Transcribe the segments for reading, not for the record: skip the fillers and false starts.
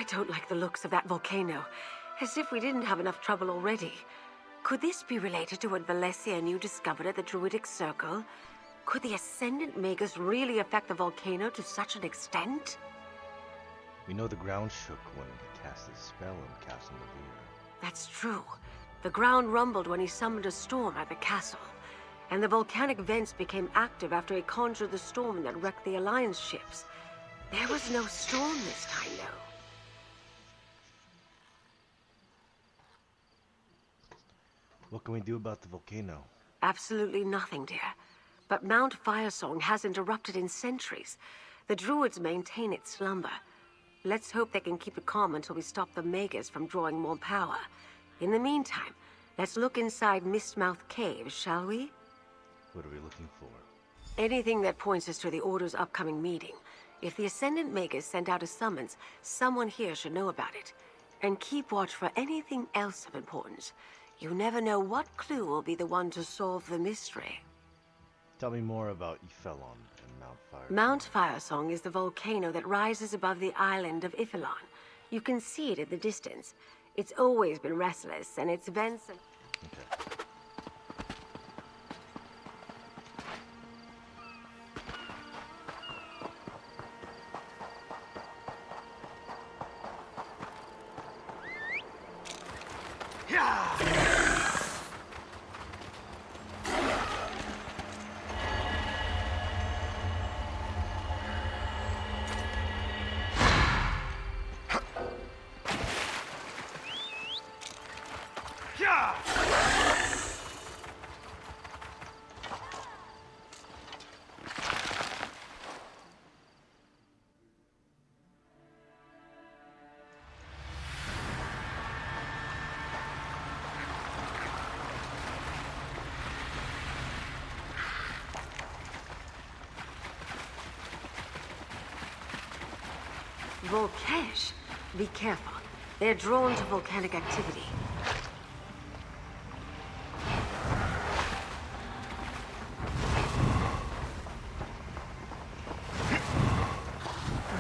I don't like the looks of that volcano. As if we didn't have enough trouble already. Could this be related to what Valencia and you discovered at the Druidic Circle? Could the Ascendant Magus really affect the volcano to such an extent? We know the ground shook when he cast his spell on Castle Navir. That's true. The ground rumbled when he summoned a storm at the castle. And the volcanic vents became active after he conjured the storm that wrecked the Alliance ships. There was no storm this time, though. What can we do about the volcano? Absolutely nothing, dear. But Mount Firesong hasn't erupted in centuries. The Druids maintain its slumber. Let's hope they can keep it calm until we stop the Magus from drawing more power. In the meantime, let's look inside Mistmouth Caves, shall we? What are we looking for? Anything that points us to the Order's upcoming meeting. If the Ascendant Magus sent out a summons, someone here should know about it. And keep watch for anything else of importance. You never know what clue will be the one to solve the mystery. Tell me more about Yfelon and Mount Firesong. Mount Firesong is the volcano that rises above the island of Yfelon. You can see it in the distance. It's always been restless, and its vents and... Okay. Volkesh? Be careful. They're drawn to volcanic activity.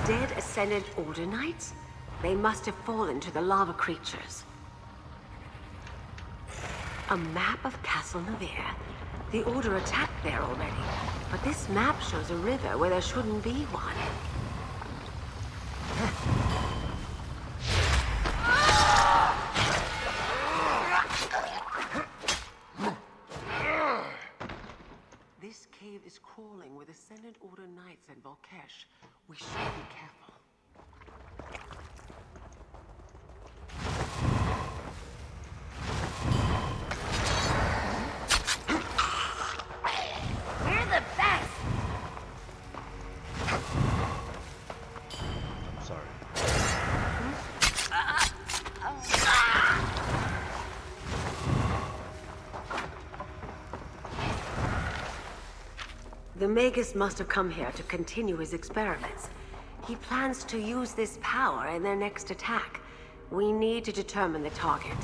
Dead Ascendant Order Knights? They must have fallen to the lava creatures. A map of Castle Navir. The Order attacked there already, but this map shows a river where there shouldn't be one. This cave is crawling with Ascendant Order Knights and Volkesh. We should be careful. We're the best! I'm sorry. The Magus must have come here to continue his experiments. He plans to use this power in their next attack. We need to determine the target.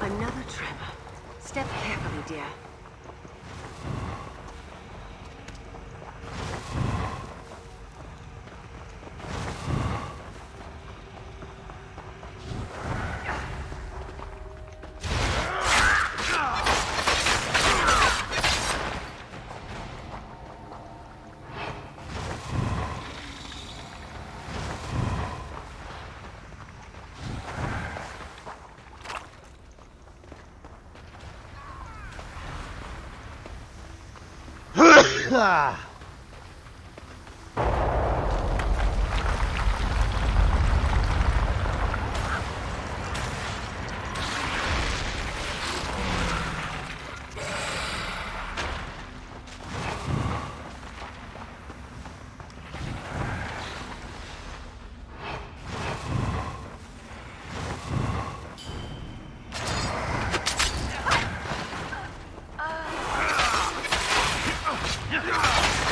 Another tremor. Step carefully, dear. Ah! Yeah.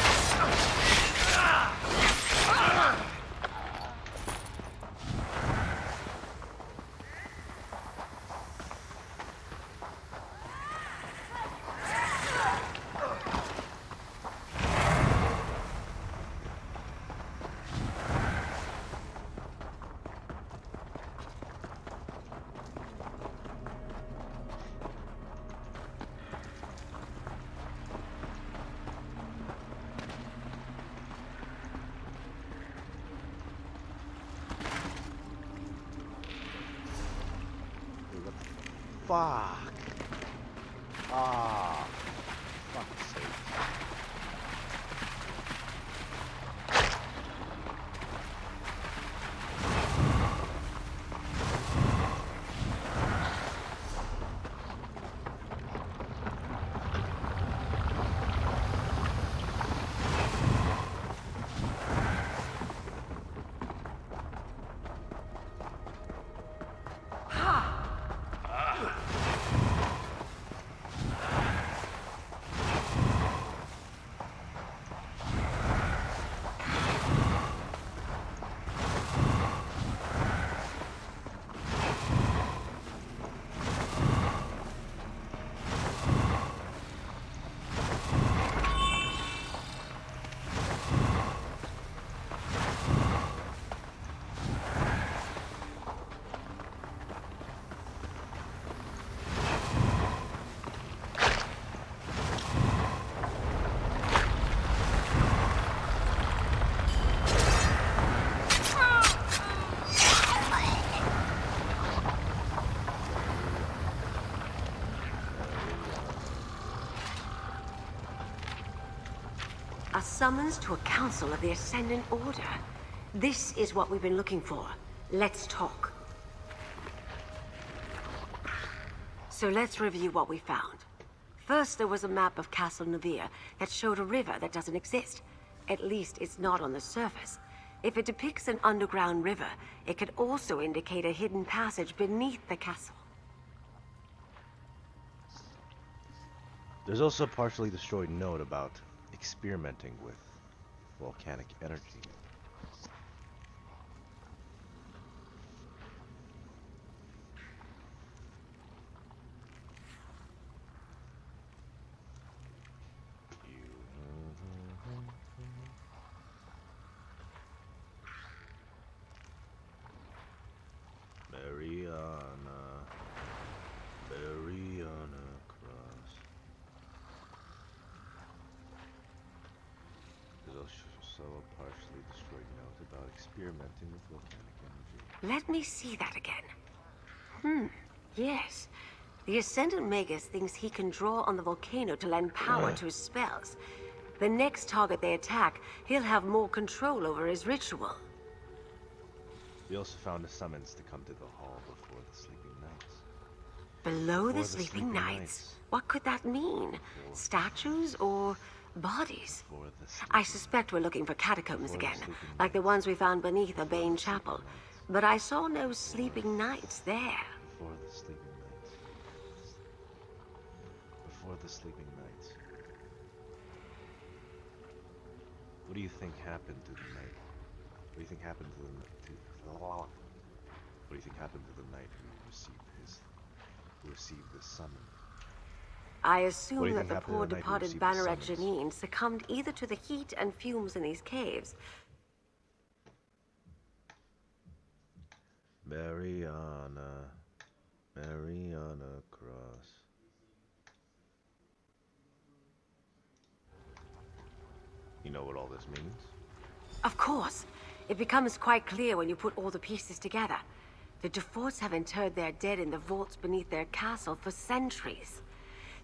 Fuck. Ah. Fuck's sake. A summons to a council of the Ascendant Order. This is what we've been looking for. Let's talk. So let's review what we found. First, there was a map of Castle Navier that showed a river that doesn't exist. At least it's not on the surface. If it depicts an underground river, it could also indicate a hidden passage beneath the castle. There's also a partially destroyed note about experimenting with volcanic energy. Mariana Cross. There's also a partially destroyed note about experimenting with volcanic energy. Let me see that again. Yes. The Ascendant Magus thinks he can draw on the volcano to lend power to his spells. The next target they attack, he'll have more control over his ritual. We also found a summons to come to the hall before the sleeping nights. Below the sleeping nights? What could that mean? Statues or bodies? I suspect we're looking for catacombs again, like the ones we found beneath Urbane Chapel. But I saw no sleeping knights there. Before the sleeping nights. Before the sleeping nights. What do you think happened to the night? What do you think happened to the What do you think happened to the knight who received this summon? I assume that the poor departed Banneret Janine succumbed either to the heat and fumes in these caves. Mariana Cross. You know what all this means? Of course. It becomes quite clear when you put all the pieces together. The Duforts have interred their dead in the vaults beneath their castle for centuries.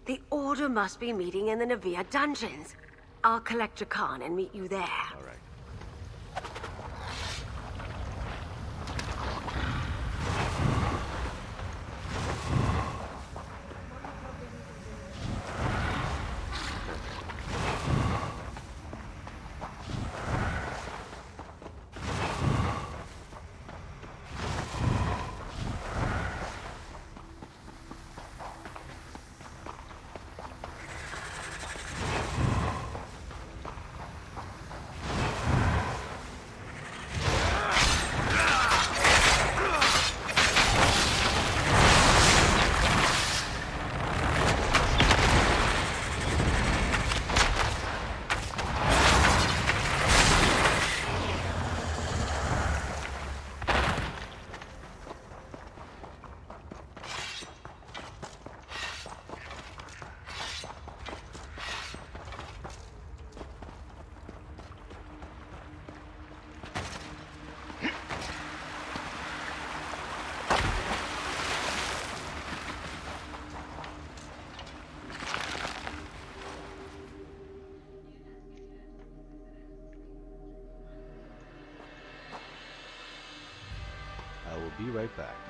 The Order must be meeting in the Navier dungeons. I'll collect Jakan and meet you there. All right. right back.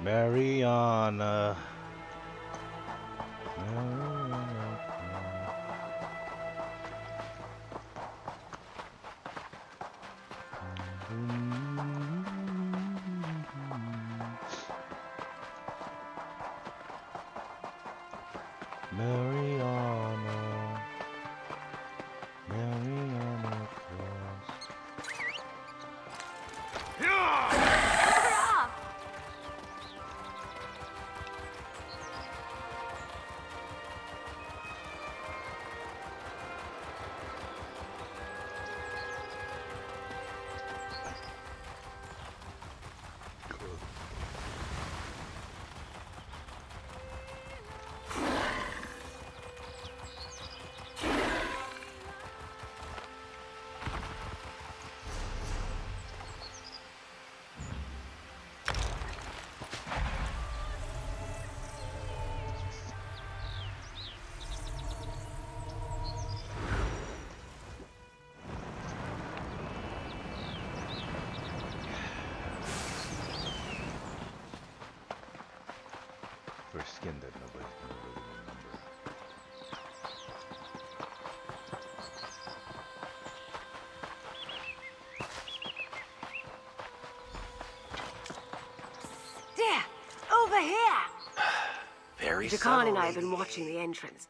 Mariana. Mariana. Mariana Cross. For skin that nobody's gonna really remember. dear! Over here! Very Jakan and I have subtle, been lady. watching the entrance.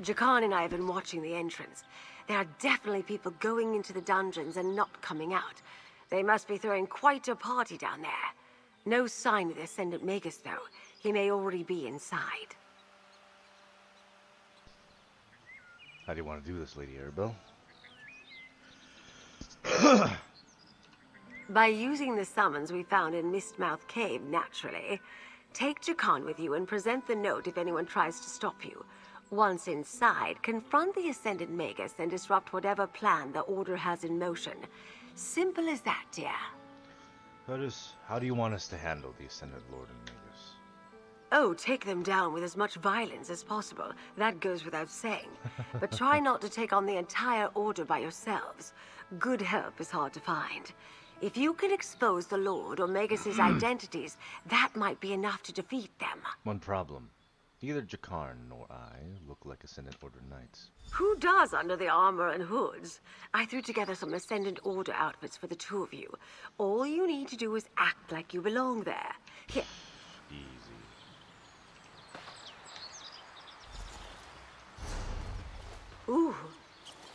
Jakan and I have been watching the entrance. There are definitely people going into the dungeons and not coming out. They must be throwing quite a party down there. No sign of the Ascendant Magus, though. He may already be inside. How do you want to do this, Lady Arabelle? By using the summons we found in Mistmouth Cave, naturally. Take Jakan with you and present the note if anyone tries to stop you. Once inside, confront the Ascendant Magus and disrupt whatever plan the Order has in motion. Simple as that, dear. How do you want us to handle the Ascendant Lord and Magus? Oh, take them down with as much violence as possible. That goes without saying. But try not to take on the entire Order by yourselves. Good help is hard to find. If you can expose the Lord or Magus's identities, that might be enough to defeat them. One problem. Neither Jakarn nor I look like Ascendant Order Knights. Who does under the armor and hoods? I threw together some Ascendant Order outfits for the two of you. All you need to do is act like you belong there. Here. Easy. Ooh,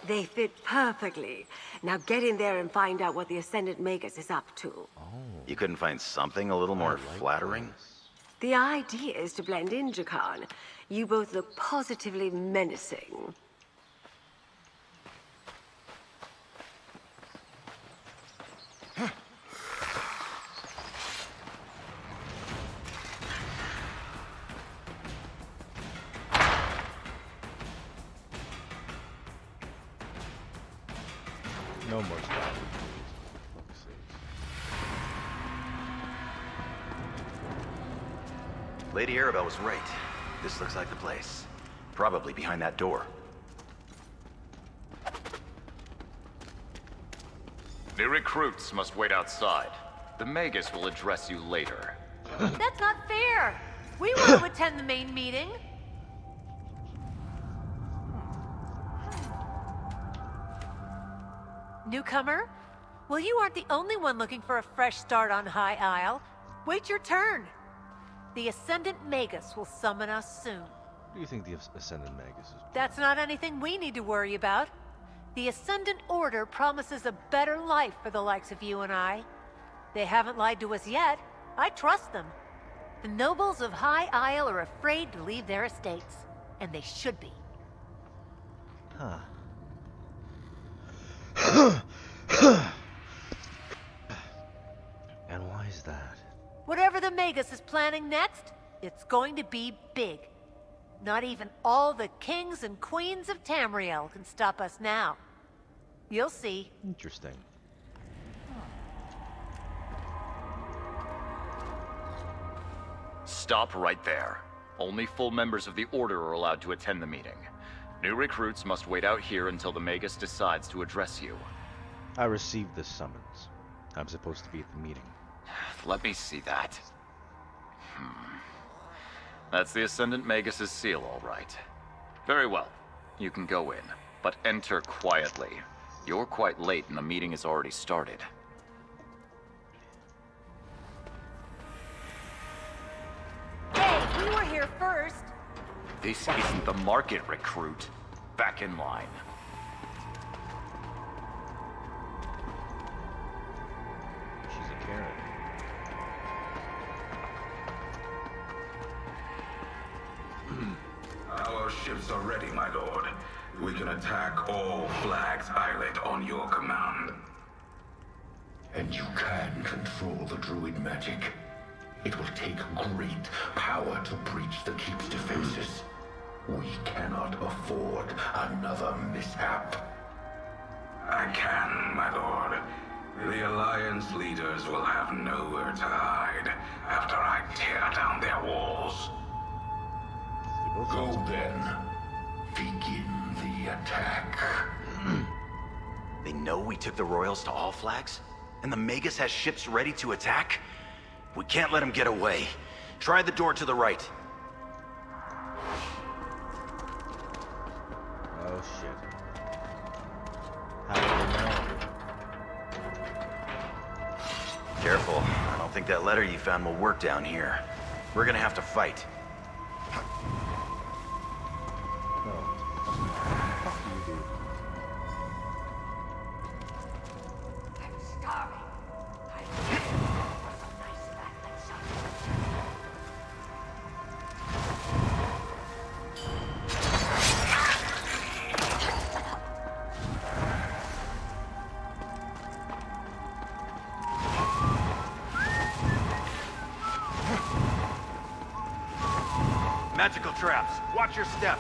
they fit perfectly. Now get in there and find out what the Ascendant Magus is up to. Oh. You couldn't find something a little more I like flattering? this. The idea is to blend in, Jakan. You both look positively menacing. No more stuff. For fuck's sake. Lady Arabelle was right. This looks like the place. Probably behind that door. The recruits must wait outside. The Magus will address you later. That's not fair. We want to attend the main meeting. Newcomer? Well, you aren't the only one looking for a fresh start on High Isle. Wait your turn. The Ascendant Magus will summon us soon. What do you think the Ascendant Magus is? That's not anything we need to worry about. The Ascendant Order promises a better life for the likes of you and I. They haven't lied to us yet. I trust them. The nobles of High Isle are afraid to leave their estates, and they should be. Huh. And why is that? Whatever the Magus is planning next, it's going to be big. Not even all the kings and queens of Tamriel can stop us now. You'll see. Interesting. Stop right there. Only full members of the Order are allowed to attend the meeting. New recruits must wait out here until the Magus decides to address you. I received this summons. I'm supposed to be at the meeting. Let me see that. That's the Ascendant Magus's seal, all right. Very well. You can go in, but enter quietly. You're quite late and the meeting has already started. Hey, we were here first. This isn't the market, recruit. Back in line. She's a Karen. Our ships are ready, my lord. We can attack all Flags Islet on your command. And you can control the druid magic. It will take great power to breach the keep's defenses. We cannot afford another mishap. I can, my lord. The Alliance leaders will have nowhere to hide after I tear down their walls. They both Go sound- then. Begin the attack. They know we took the Royals to All Flags? And the Magus has ships ready to attack? We can't let him get away. Try the door to the right. Oh shit. How do they know? Careful, I don't don't think that letter you found will work down here. We're gonna have to fight. I'm starving. I'm for some nice fat Magical traps. Watch your step.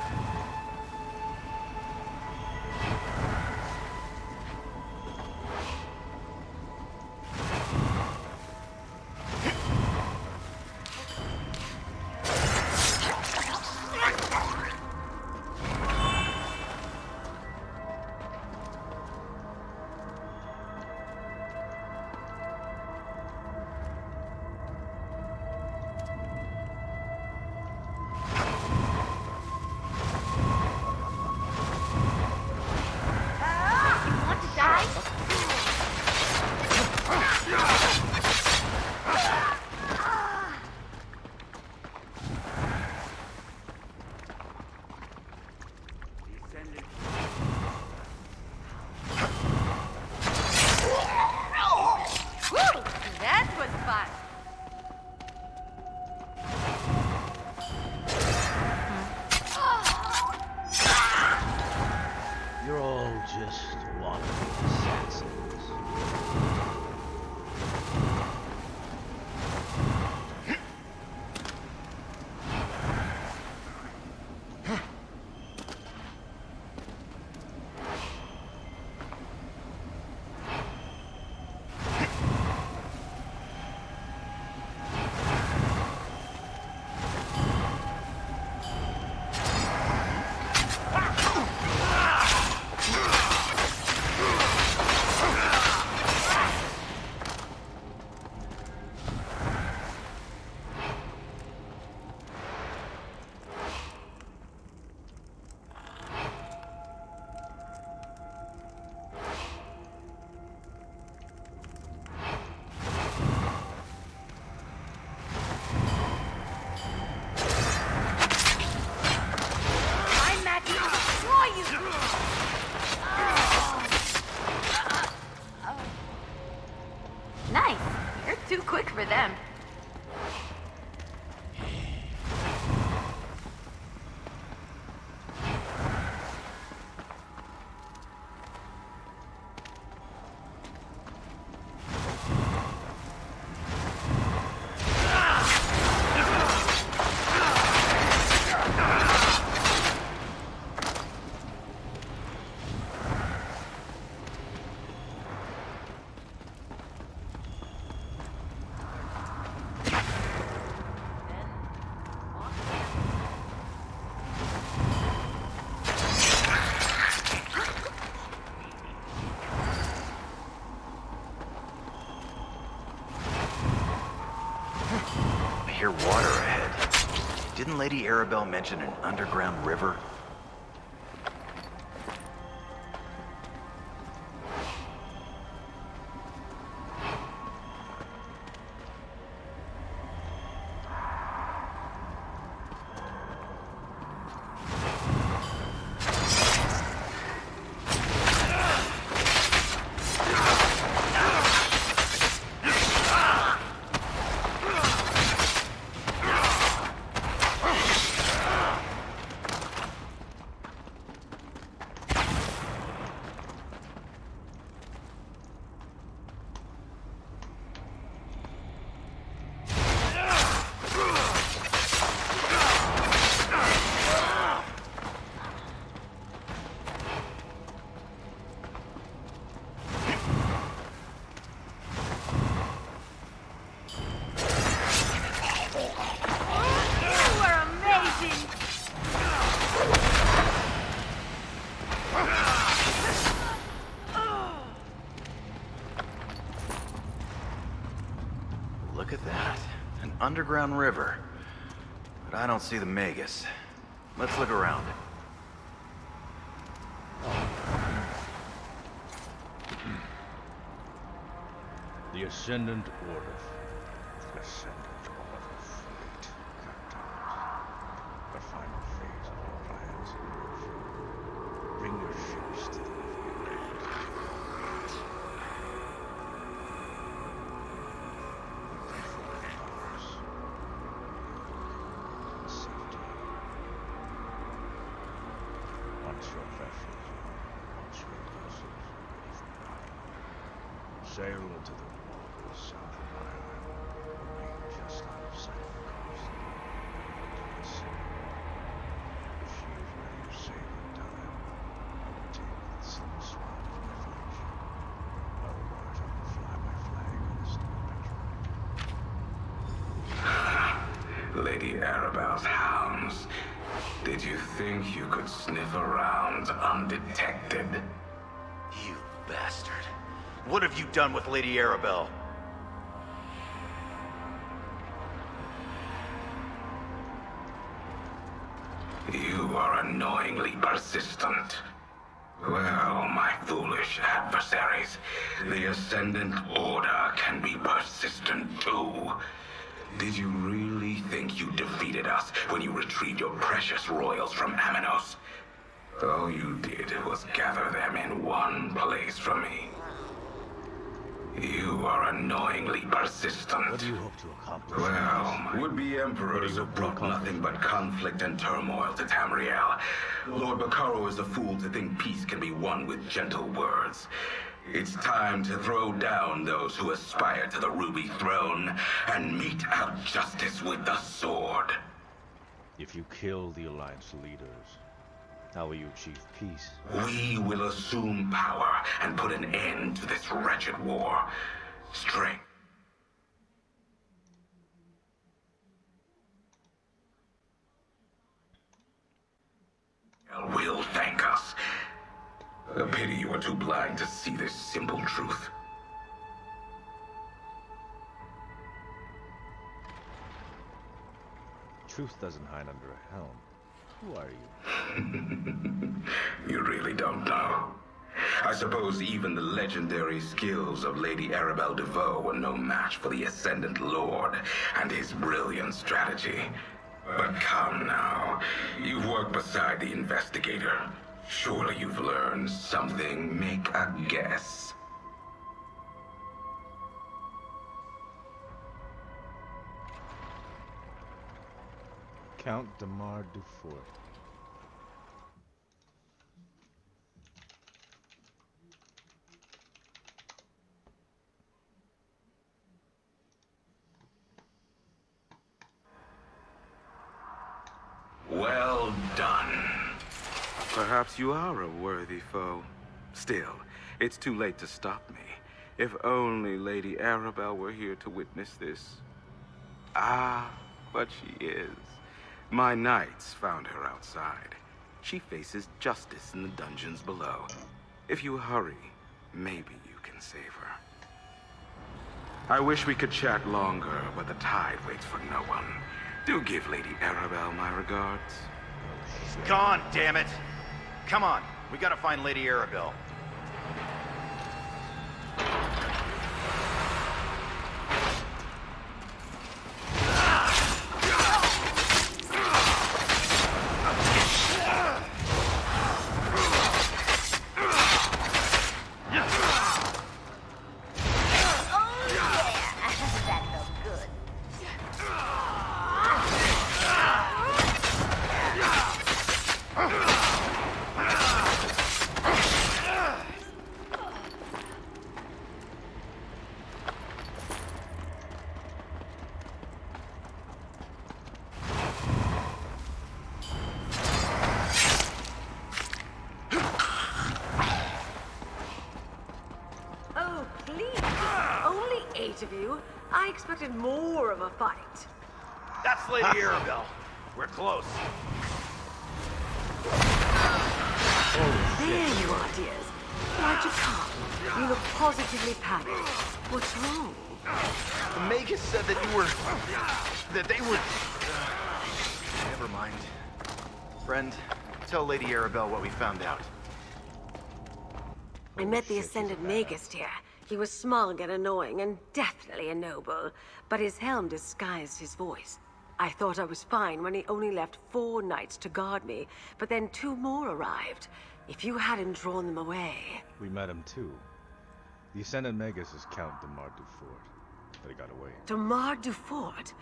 Want to die? Woo! That was fun. You're all just wandering assassins. I'm Matt to destroy you! Nice. You're too quick for them. I hear water ahead. Didn't Lady Arabelle mention an underground river? You are amazing! Look at that. An underground river. But I don't see the Magus. Let's look around. The Ascendant Order. Descendant of fate, Captain. The final phase of your plans in motion. Bring your ships to the Navigator. Before the powers. Safety. Once your vessels once your vessels are ready for battle, sail into the waters south of my island, remain just out of sight of the coast. Listen, if she is ready to sail in time, I will take the silver swan as my flagship. Otherwise, I will fly my flag on the steel petrol. Lady Arabelle's hounds. Did you think you could sniff around undetected? You bastard. What have you done with Lady Arabelle? You are annoyingly persistent. Well, my foolish adversaries, the Ascendant Order can be persistent too. Did you really think you defeated us when you retrieved your precious royals from Aminos? All you did was gather them in one place from me. You are annoyingly persistent. What do you hope to accomplish? Well, would-be emperors have brought nothing but conflict and turmoil to Tamriel. Lord Bacaro is a fool to think peace can be won with gentle words. It's time to throw down those who aspire to the Ruby Throne and mete out justice with the sword. If you kill the Alliance leaders, how will you achieve peace? We will assume power and put an end to this wretched war. Strength. Will thank us. A pity you are too blind to see this simple truth. Truth doesn't hide under a helm. Who are you? You really don't know. I suppose even the legendary skills of Lady Arabelle DeVoe were no match for the Ascendant Lord and his brilliant strategy. But come now, you've worked beside the Investigator. Surely you've learned something. Make a guess. Count Damar Dufort. Well done. Perhaps you are a worthy foe. Still, it's too late to stop me. If only Lady Arabelle were here to witness this. Ah, but she is. My knights found her outside. She faces justice in the dungeons below. If you hurry, maybe you can save her. I wish we could chat longer, but the tide waits for no one. Do give Lady Arabelle my regards. She's gone, damn it! Come on, we gotta find Lady Arabelle. Of you. I expected more of a fight. That's Lady Arabelle. We're close. There you are, dears. Why'd you come? You look positively panicked. What's wrong? The Magus said that you were... that they were... Never mind. Friend, tell Lady Arabelle what we found out. I met the Ascended Magus here. He was smug and annoying, and definitely a noble, but his helm disguised his voice. I thought I was fine when he only left 4 knights to guard me, but then 2 more arrived. If you hadn't drawn them away... We met him too. The Ascendant Magus is Count Demar Dufort, but he got away. Demar Dufort?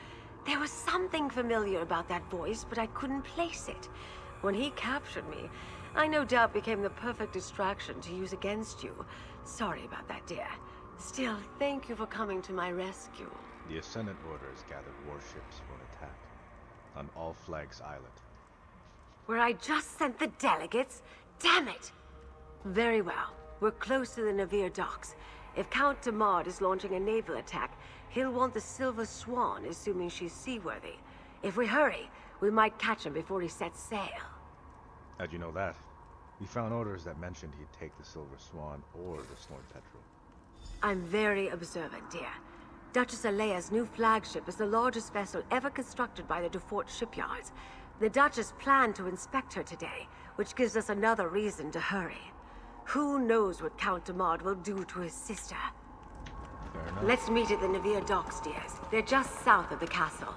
There was something familiar about that voice, but I couldn't place it. When he captured me, I no doubt became the perfect distraction to use against you. Sorry about that, dear. Still, thank you for coming to my rescue. The Ascendant Order has gathered warships for an attack on All Flags Island. Where I just sent the delegates? Damn it! Very well. We're close to the Navir docks. If Count Demard is launching a naval attack, he'll want the Silver Swan, assuming she's seaworthy. If we hurry, we might catch him before he sets sail. How'd you know that? We found orders that mentioned he'd take the Silver Swan or the Storm Petrel. I'm very observant, dear. Duchess Alea's new flagship is the largest vessel ever constructed by the Dufort shipyards. The Duchess planned to inspect her today, which gives us another reason to hurry. Who knows what Count Demard will do to his sister? Fair enough. Let's meet at the Navir docks, dears. They're just south of the castle.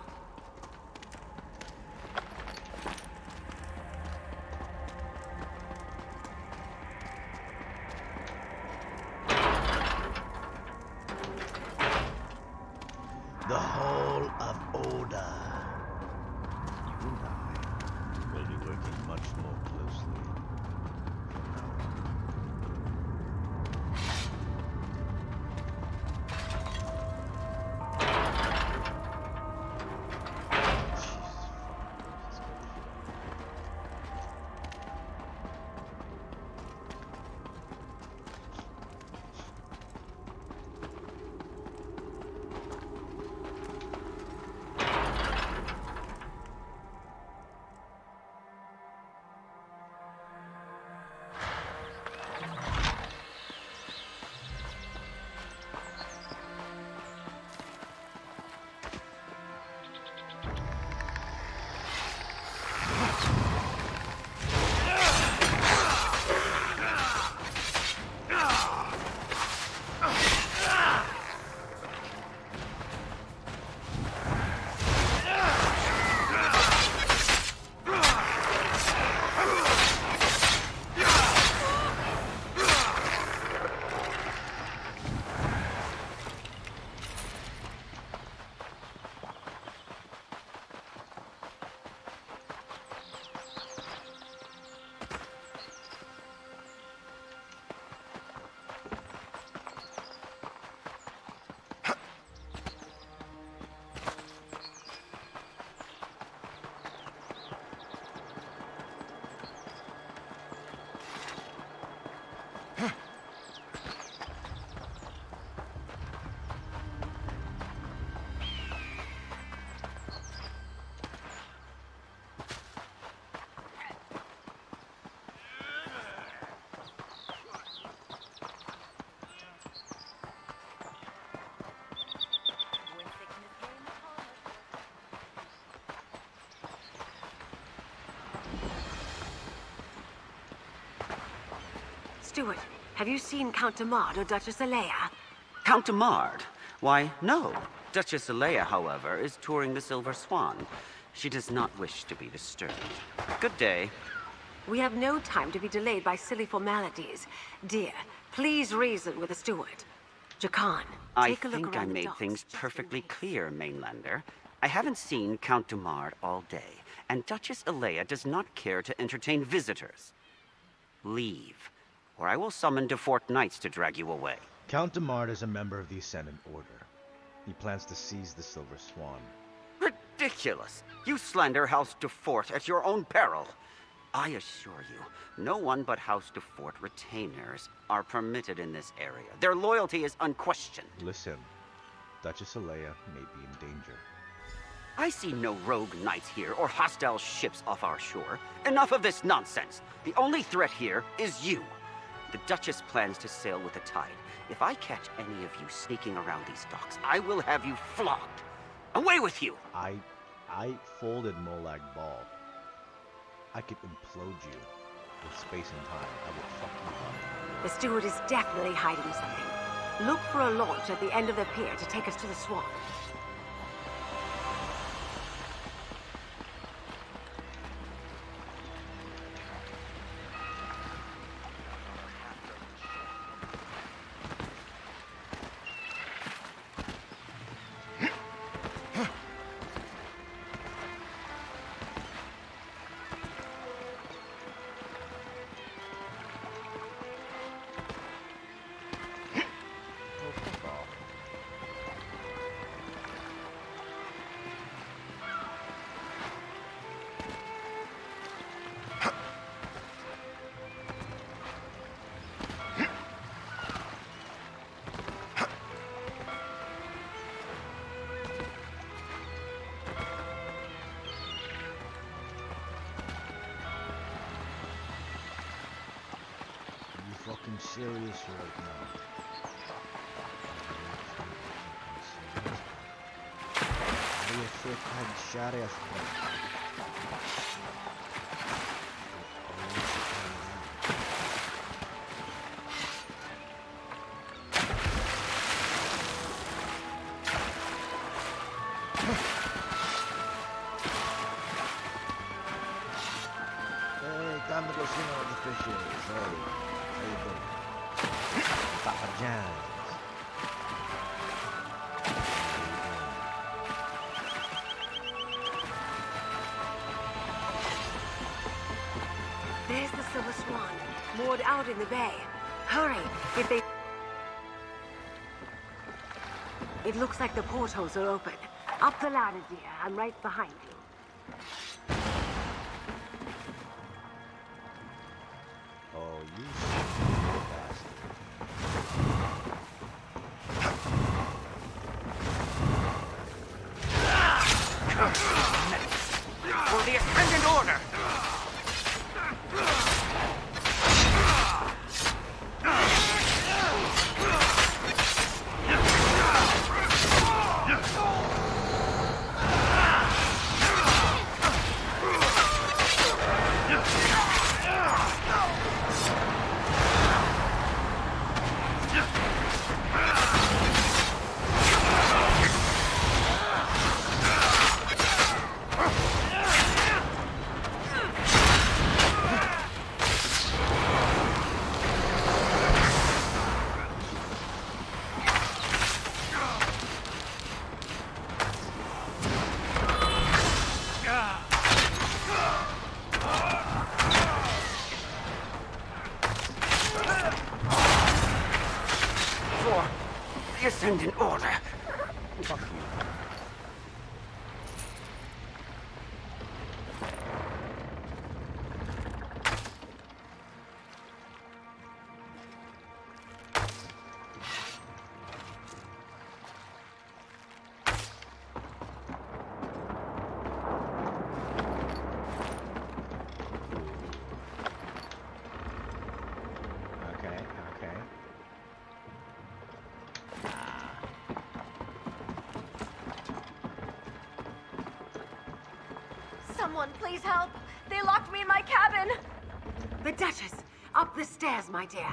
The Hall of Order. You and I will be working much more closely from now on. Stuart, have you seen Count Demard or Duchess Alea? Count Demard? Why, no. Duchess Alea, however, is touring the Silver Swan. She does not wish to be disturbed. Good day. We have no time to be delayed by silly formalities. Dear, please reason with the steward. Jakan, I take a look think I around the made docks, things just in perfectly case. clear, Mainlander. I haven't seen Count Demard all day, and Duchess Alea does not care to entertain visitors. Leave, or I will summon Dufort Knights to drag you away. Count Demard is a member of the Ascendant Order. He plans to seize the Silver Swan. Ridiculous! You slander House Dufort at your own peril. I assure you, no one but House Dufort retainers are permitted in this area. Their loyalty is unquestioned. Listen, Duchess Alea may be in danger. I see no rogue knights here or hostile ships off our shore. Enough of this nonsense. The only threat here is you. The Duchess plans to sail with the tide. If I catch any of you sneaking around these docks, I will have you flogged. Away with you! I folded Molag Bal. I could implode you. With space and time, I will fuck you up. The steward is definitely hiding something. Look for a launch at the end of the pier to take us to the swamp. Fucking serious right now. Are you fucking serious? Hey, time to go see what the fish is. Hey. How you doing? Papa John's. There's the Silver Swan, moored out in the bay. Hurry, if they... It looks like the portholes are open. Up the ladder, dear. I'm right behind you. Oh, you bastard. For the Ascendant Order! The Ascendant Order. Fuck you. Okay. Someone, please help! They locked me in my cabin! The Duchess! Up the stairs, my dear.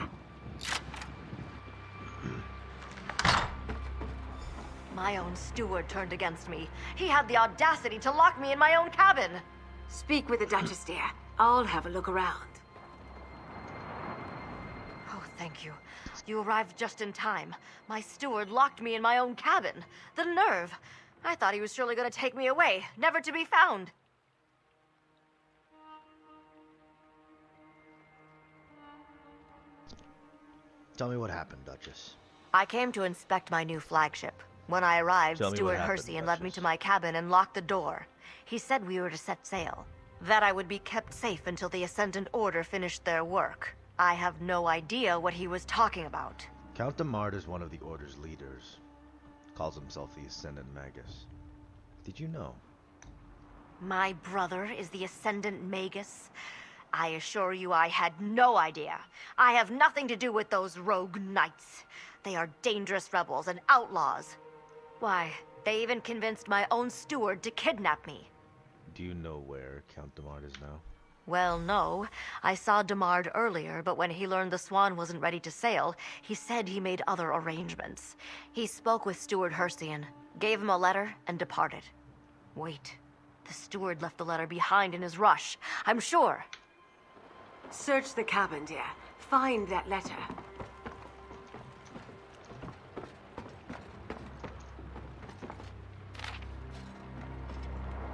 My own steward turned against me. He had the audacity to lock me in my own cabin! Speak with the Duchess, dear. I'll have a look around. Oh, thank you. You arrived just in time. My steward locked me in my own cabin. The nerve! I thought he was surely going to take me away, never to be found. Tell me what happened, Duchess. I came to inspect my new flagship. When I arrived, Tell me what Steward happened, Hersey led me Duchess. to my cabin and locked the door. He said we were to set sail. That I would be kept safe until the Ascendant Order finished their work. I have no idea what he was talking about. Count Damard is one of the Order's leaders. Calls himself the Ascendant Magus. Did you know? My brother is the Ascendant Magus? I assure you I had no idea. I have nothing to do with those rogue knights. They are dangerous rebels and outlaws. Why, they even convinced my own steward to kidnap me. Do you know where Count Damard is now? Well, no. I saw Damard earlier, but when he learned the Swan wasn't ready to sail, he said he made other arrangements. He spoke with Steward Hercian, gave him a letter, and departed. Wait. The steward left the letter behind in his rush. I'm sure. Search the cabin, dear. Find that letter.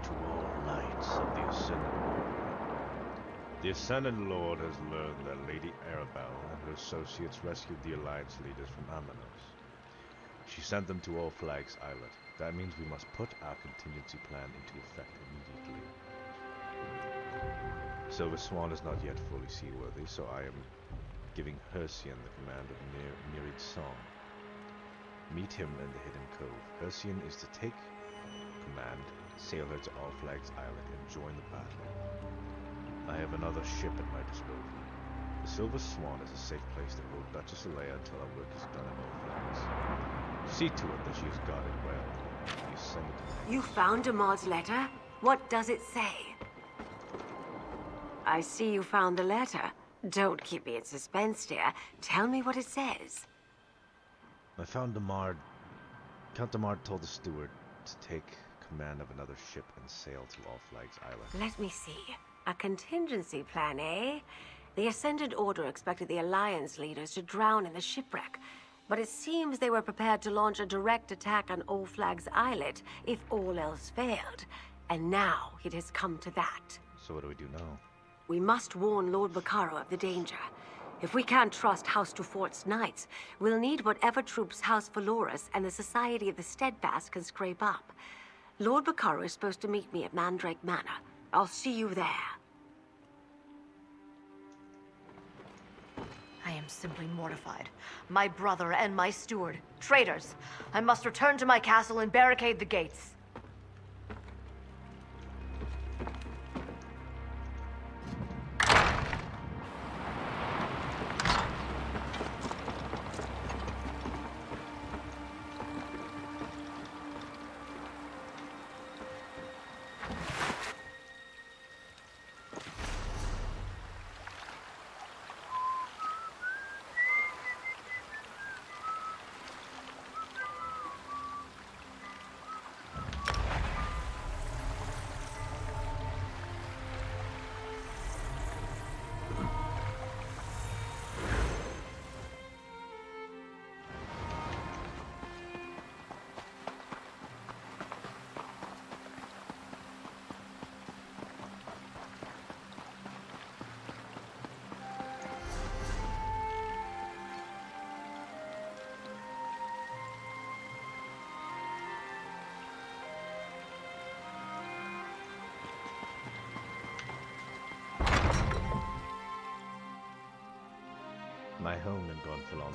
To all knights of the Ascendant Order. The Ascendant Lord has learned that Lady Arabelle and her associates rescued the Alliance leaders from Amanos. She sent them to All Flags Islet. That means we must put our contingency plan into effect immediately. Silver Swan is not yet fully seaworthy, so I am giving Hercian the command of Nereid Song. Meet him in the Hidden Cove. Hercian is to take command, sail her to All Flags Islet, and join the battle. I have another ship at my disposal. The Silver Swan is a safe place to hold Duchess Alea until our work is done at All Flags. See to it that she is guarded well. You send it to me. You found Damard's letter? What does it say? I see you found the letter. Don't keep me in suspense, dear. Tell me what it says. I found Damard. Count Damard told the steward to take command of another ship and sail to All Flags Island. Let me see. A contingency plan, eh? The Ascendant Order expected the Alliance leaders to drown in the shipwreck, but it seems they were prepared to launch a direct attack on All Flags Islet if all else failed. And now it has come to that. So what do we do now? We must warn Lord Bacaro of the danger. If we can't trust House Dufort's knights, we'll need whatever troops House Valoris and the Society of the Steadfast can scrape up. Lord Bacaro is supposed to meet me at Mandrake Manor. I'll see you there. I am simply mortified. My brother and my steward, traitors. I must return to my castle and barricade the gates. My home in Gonfalon.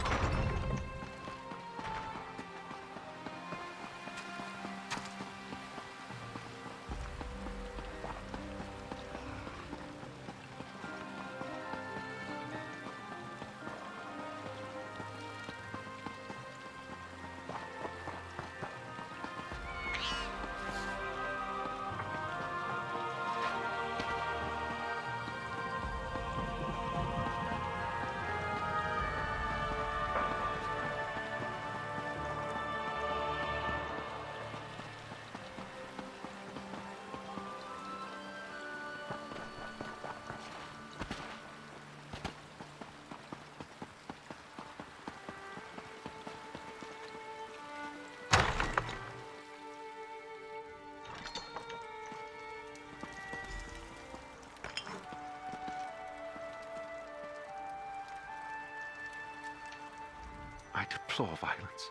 I deplore violence.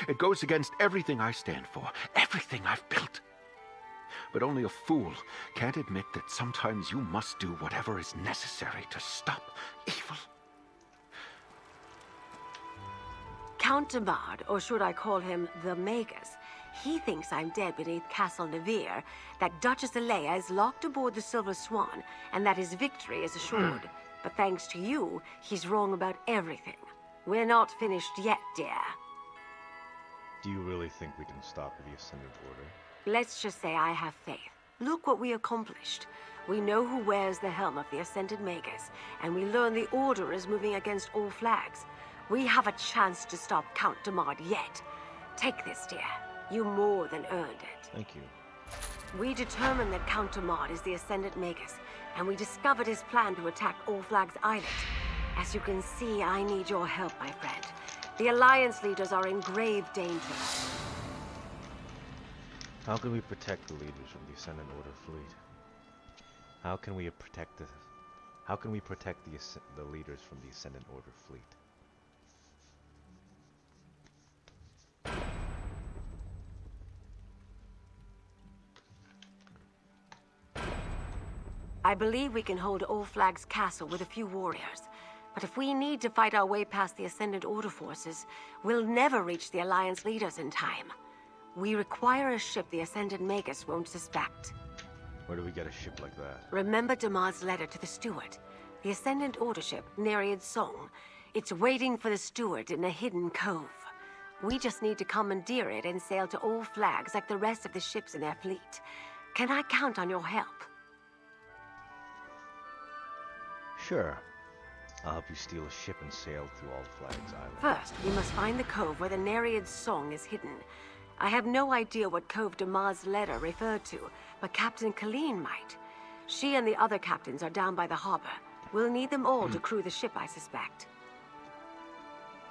It goes against everything I stand for, everything I've built. But only a fool can't admit that sometimes you must do whatever is necessary to stop evil. Count Damard, or should I call him the Magus, he thinks I'm dead beneath Castle Navir, that Duchess Alea is locked aboard the Silver Swan, and that his victory is assured. But thanks to you, he's wrong about everything. We're not finished yet, dear. Do you really think we can stop the Ascendant Order? Let's just say I have faith. Look what we accomplished. We know who wears the helm of the Ascended Magus, and we learn the Order is moving against all flags. We have a chance to stop Count Damard yet. Take this, dear. You more than earned it. Thank you. We determined that Count Damard is the Ascended Magus, and we discovered his plan to attack All Flags Island. As you can see, I need your help, my friend. The Alliance leaders are in grave danger. How can we protect the leaders from the Ascendant Order fleet? How can we protect the leaders from the Ascendant Order fleet? I believe we can hold All Flags Castle with a few warriors. But if we need to fight our way past the Ascendant Order forces, we'll never reach the Alliance leaders in time. We require a ship the Ascended Magus won't suspect. Where do we get a ship like that? Remember Damard's letter to the steward? The Ascendant Order ship, Nereid's Song. It's waiting for the steward in a hidden cove. We just need to commandeer it and sail to All Flags like the rest of the ships in their fleet. Can I count on your help? Sure. I'll help you steal a ship and sail through All Flags Island. First, we must find the cove where the Nereid's Song is hidden. I have no idea what cove Damard's letter referred to, but Captain Colleen might. She and the other captains are down by the harbor. We'll need them all to crew the ship, I suspect.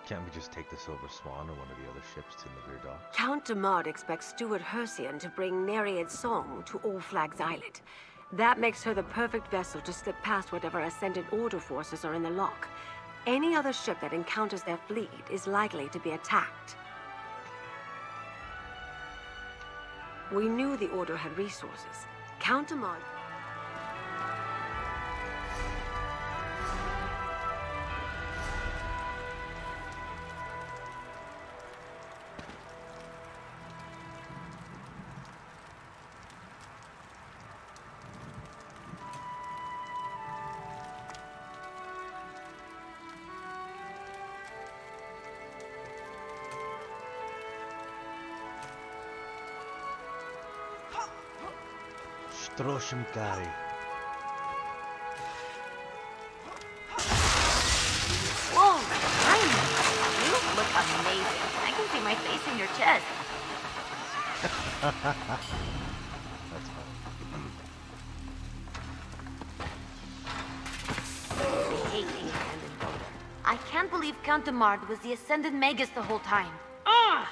Can't we just take the Silver Swan or one of the other ships to the rear dock? Count Damard expects Steward Hercian to bring Nereid's Song to All Flags Island. That makes her the perfect vessel to slip past whatever Ascended Order forces are in the lock. Any other ship that encounters their fleet is likely to be attacked. We knew the Order had resources. Count Damard... Stroshimkari. Whoa, Simon! You look amazing. I can see my face in your chest. That's fine. I hate the Ascendant Order. I can't believe Count Damard was the Ascendant Magus the whole time. Ah!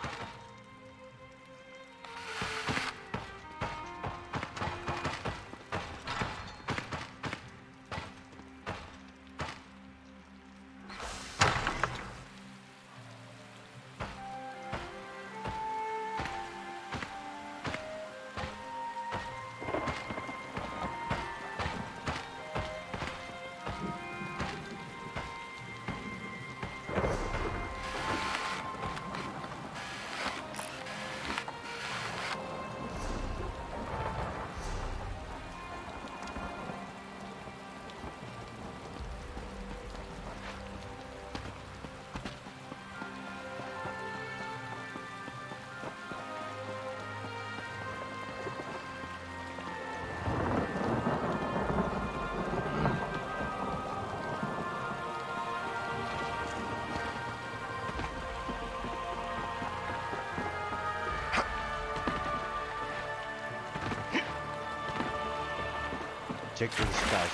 Check for the sky.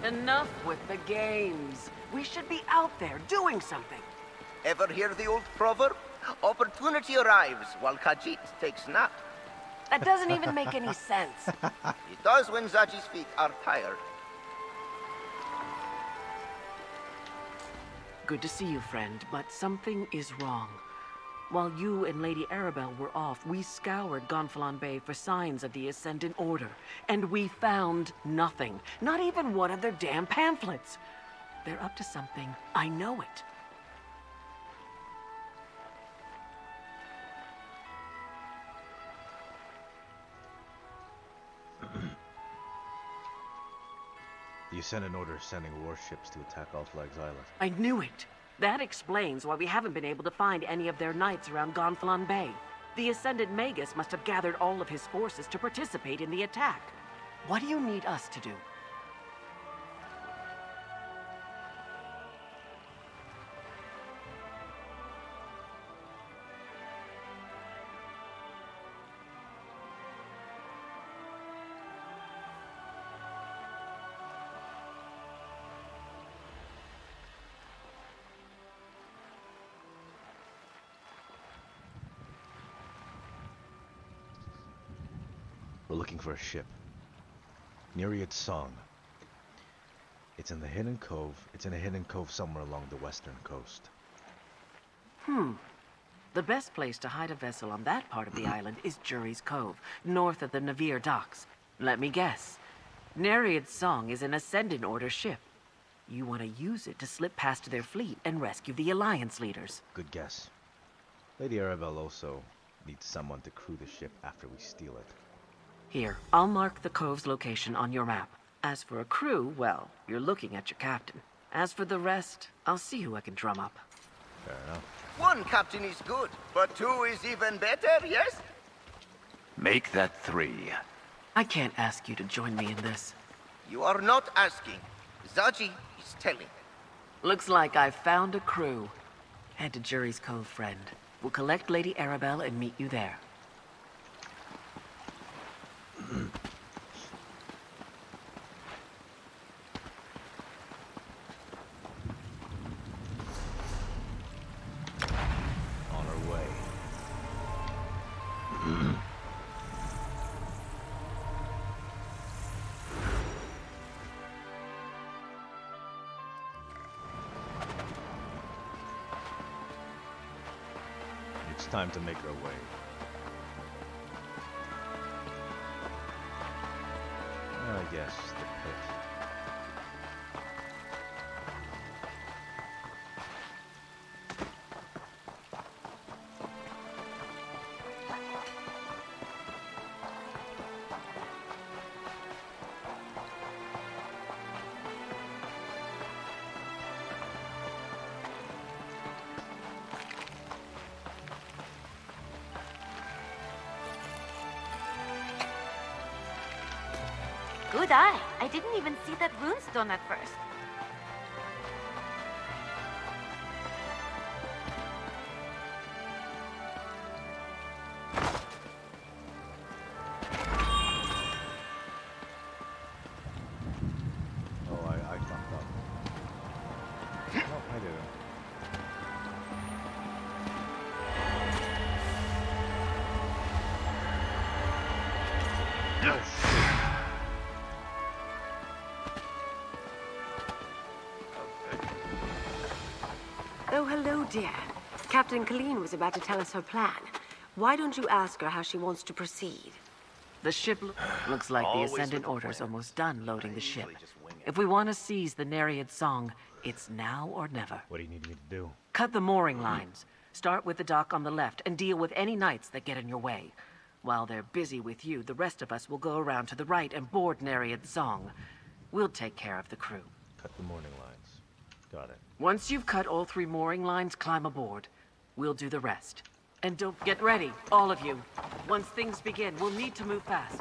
Enough with the games. We should be out there doing something. Ever hear the old proverb? Opportunity arrives while Khajiit takes nap. That doesn't even make any sense. It does when Zaji's feet are tired. Good to see you, friend, but something is wrong. While you and Lady Arabelle were off, we scoured Gonfalon Bay for signs of the Ascendant Order, and we found nothing. Not even one of their damn pamphlets. They're up to something. I know it. The Ascendant Order is sending warships to attack All Flags Island. I knew it. That explains why we haven't been able to find any of their knights around Gonfalon Bay. The Ascendant Magus must have gathered all of his forces to participate in the attack. What do you need us to do? We're looking for a ship. Nereid Song. It's in the hidden cove. It's in a hidden cove somewhere along the western coast. The best place to hide a vessel on that part of the island is Jury's Cove, north of the Navir docks. Let me guess. Nereid Song is an Ascendant Order ship. You want to use it to slip past their fleet and rescue the Alliance leaders. Good guess. Lady Arabelle also needs someone to crew the ship after we steal it. Here, I'll mark the cove's location on your map. As for a crew, well, you're looking at your captain. As for the rest, I'll see who I can drum up. Fair enough. One captain is good, but two is even better, yes? Make that 3. I can't ask you to join me in this. You are not asking. Zaji is telling. Looks like I've found a crew. Head to Jury's Cove, friend. We'll collect Lady Arabelle and meet you there. On our way. It's time to make our way. I guess the pit. Good eye. I didn't even see that runestone at first. Oh, I fucked up. No, I didn't. Oh, shit. Oh, hello, dear. Captain Colleen was about to tell us her plan. Why don't you ask her how she wants to proceed? The ship looks like the Always Ascendant with a Order's plan. almost done loading the ship. usually just wing it. If we want to seize the Nereid Song, it's now or never. What do you need me to do? Cut the mooring lines. Start with the dock on the left and deal with any knights that get in your way. While they're busy with you, the rest of us will go around to the right and board Nereid Song. We'll take care of the crew. Cut the morning lines. Got it. Once you've cut all 3 mooring lines, climb aboard. We'll do the rest. And don't get ready, all of you. Once things begin, we'll need to move fast.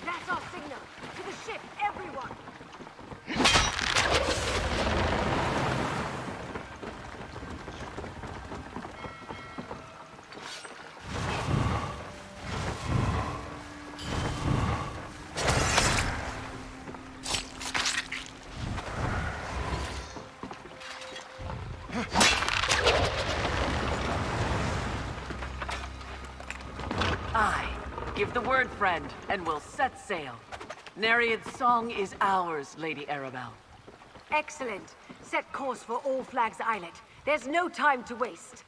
That's our signal! To the ship, everyone! Give the word, friend, and we'll set sail. Nereid's Song is ours, Lady Arabelle. Excellent. Set course for All Flags Islet. There's no time to waste.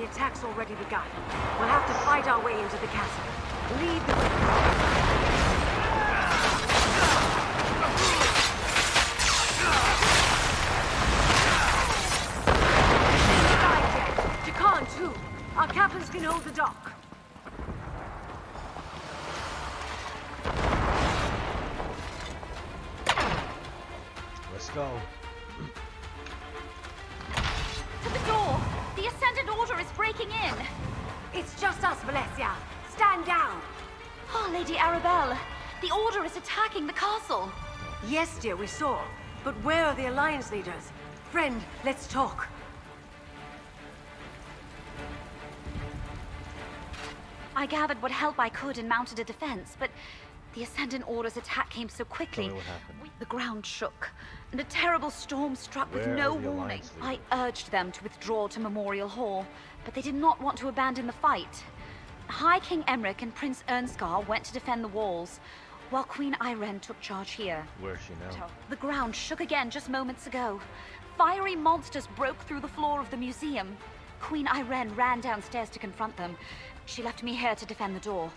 The attack's already begun. We'll have to fight our way into the castle. Lead the way. Jakan, too. Our captains can hold the dock. Let's go. To the door! The Ascendant Order is breaking in! It's just us, Valencia. Stand down. Oh, Lady Arabelle, the Order is attacking the castle! Yes, dear, we saw. But where are the Alliance leaders? Friend, let's talk. I gathered what help I could and mounted a defense, but the Ascendant Order's attack came so quickly. Tell me what happened. The ground shook, and a terrible storm struck with Where no are the warning. Alliance I leaders? urged them to withdraw to Memorial Hall, but they did not want to abandon the fight. High King Emric and Prince Ernskar went to defend the walls, while Queen Irene took charge here. Where is she now? The ground shook again just moments ago. Fiery monsters broke through the floor of the museum. Queen Irene ran downstairs to confront them. She left me here to defend the door.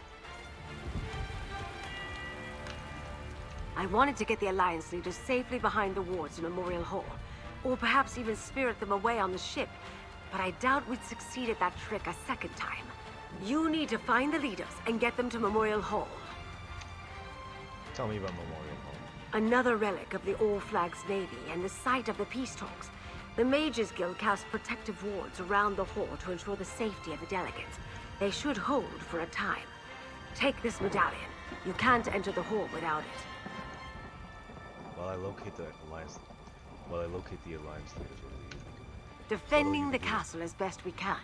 I wanted to get the Alliance leaders safely behind the wards in Memorial Hall, or perhaps even spirit them away on the ship, but I doubt we'd succeed at that trick a second time. You need to find the leaders and get them to Memorial Hall. Tell me about Memorial Hall. Another relic of the All Flags Navy and the site of the peace talks. The Mages Guild cast protective wards around the hall to ensure the safety of the delegates. They should hold for a time. Take this medallion. You can't enter the hall without it. While I locate the Alliance leaders, what do you think? Defending the castle as best we can.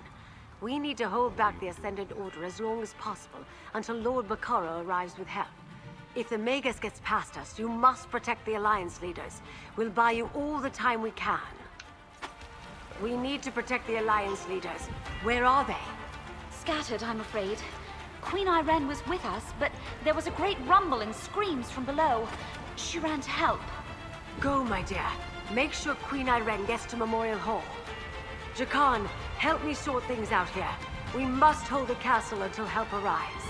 We need to hold back the Ascendant Order as long as possible until Lord Bakara arrives with help. If the Magus gets past us, you must protect the Alliance leaders. We'll buy you all the time we can. We need to protect the Alliance leaders. Where are they? Scattered, I'm afraid. Queen Irene was with us, but there was a great rumble and screams from below. She ran to help. Go, my dear. Make sure Queen Irene gets to Memorial Hall. Jakan, help me sort things out here. We must hold the castle until help arrives.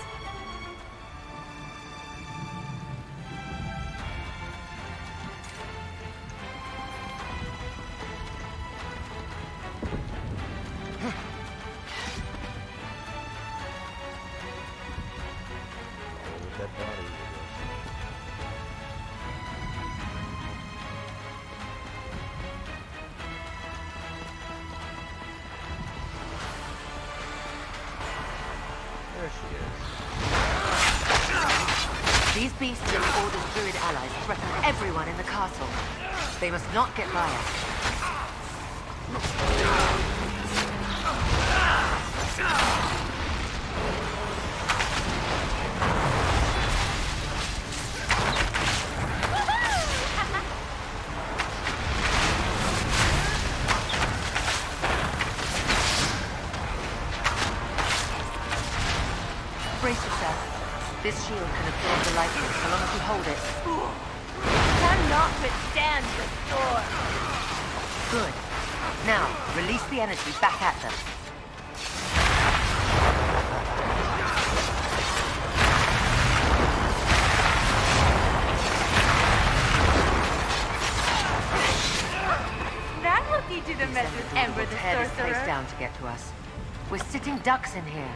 Dead bodies, There she is. These beasts and the Order's Druid allies threaten everyone in the castle. They must not get by us. Brace yourself. This shield can absorb the lightning so long as you hold it. Cannot withstand the storm. Good. Now, release the energy back at them. That will teach you the measures, Ember the Head is Sorcerer. placed down to get to us. We're sitting ducks in here.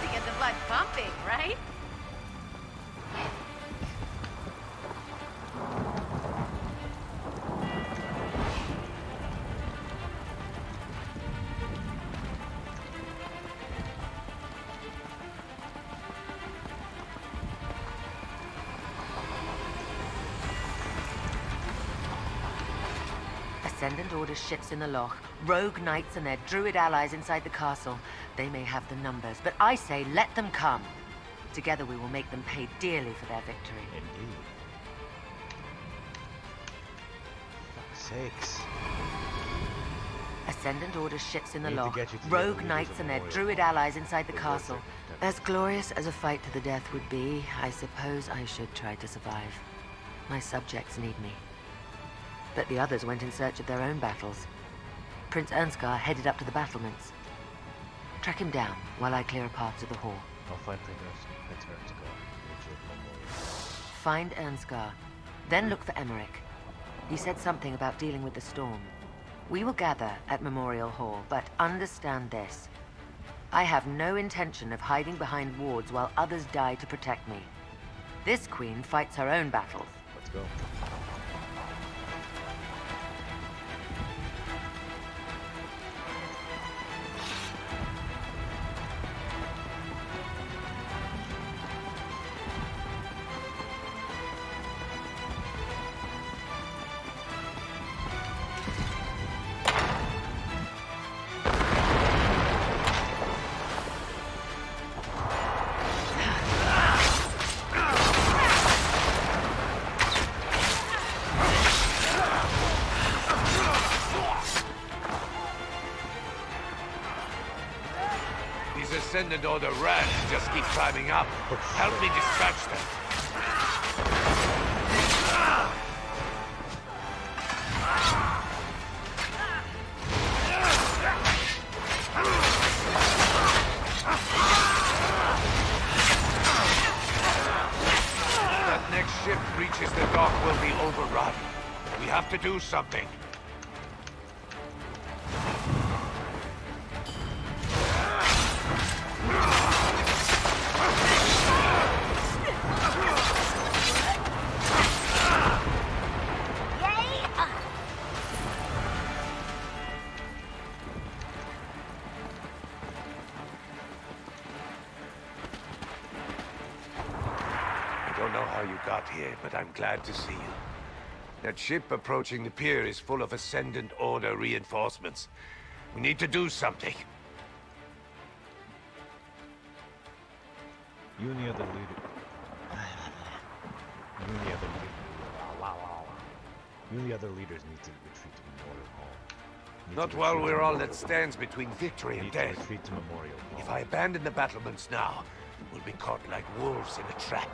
To get the blood pumping, right? Ascendant Order ships in the loch, Rogue knights and their druid allies inside the castle. They may have the numbers, but I say let them come. Together we will make them pay dearly for their victory. Indeed. Fuck's sakes. Ascendant Order ships in the Need to lock. get you to the Rogue leaders knights of and their Memorial druid Hall. allies inside the They're castle. worth it. As glorious as a fight to the death would be, I suppose I should try to survive. My subjects need me. But the others went in search of their own battles. Prince Ernskar headed up to the battlements. Track him down while I clear a path to the hall. I'll find Prince Ernskar. Find Ernskar. Then look for Emmerich. He said something about dealing with the storm. We will gather at Memorial Hall, but understand this. I have no intention of hiding behind wards while others die to protect me. This queen fights her own battles. Let's go. These Ascendant Order rats just keep climbing up. Help me dispatch them. That next ship reaches the dock will be overrun. We have to do something. I don't know how you got here, but I'm glad to see you. That ship approaching the pier is full of Ascendant Order reinforcements. We need to do something. You and the other leader. You and the other leader. You and the other leaders need to retreat to Memorial Hall. Not while we're all that stands between victory and Need to death. retreat to Memorial Hall. If I abandon the battlements now, we'll be caught like wolves in a trap.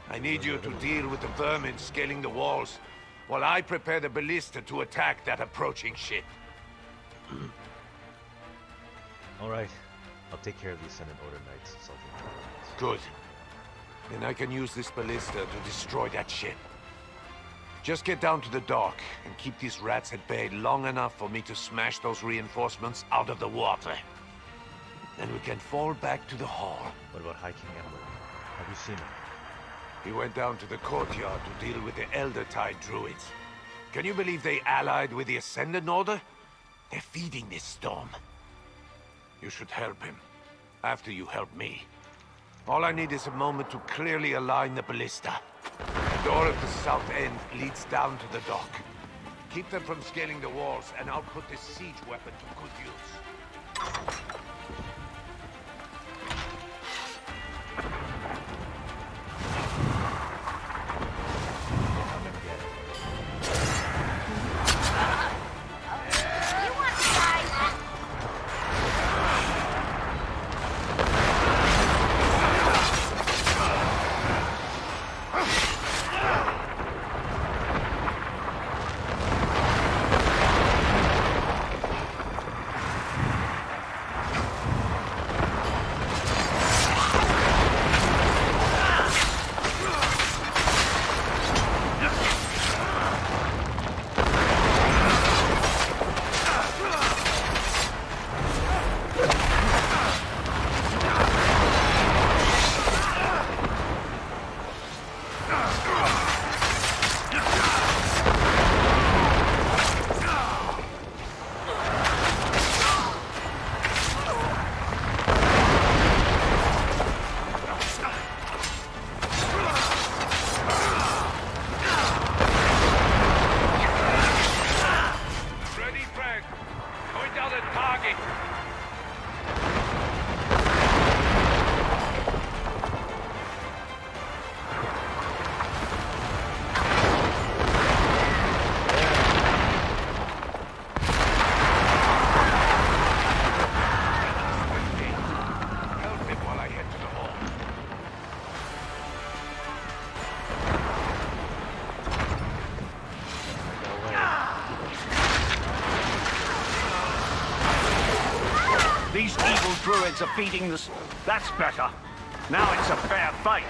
I need you to deal with the vermin scaling the walls, while I prepare the ballista to attack that approaching ship. All right. I'll take care of the Ascendant Order Knights, Sergeant Charles. Good. Then I can use this ballista to destroy that ship. Just get down to the dock and keep these rats at bay long enough for me to smash those reinforcements out of the water. Then we can fall back to the hall. What about High King Emmerich? Have you seen him? He went down to the courtyard to deal with the Elder Tide druids. Can you believe they allied with the Ascendant Order? They're feeding this storm. You should help him, after you help me. All I need is a moment to clearly align the ballista. The door at the south end leads down to the dock. Keep them from scaling the walls, and I'll put this siege weapon to good use. These evil druids are feeding the... That's better. Now it's a fair fight.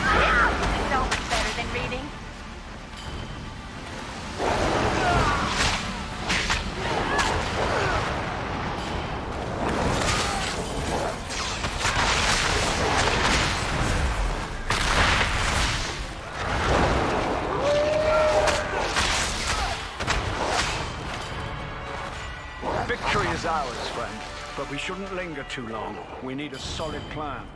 This is so much better than reading. Victory is ours, friend. But we shouldn't linger too long. We need a solid plan.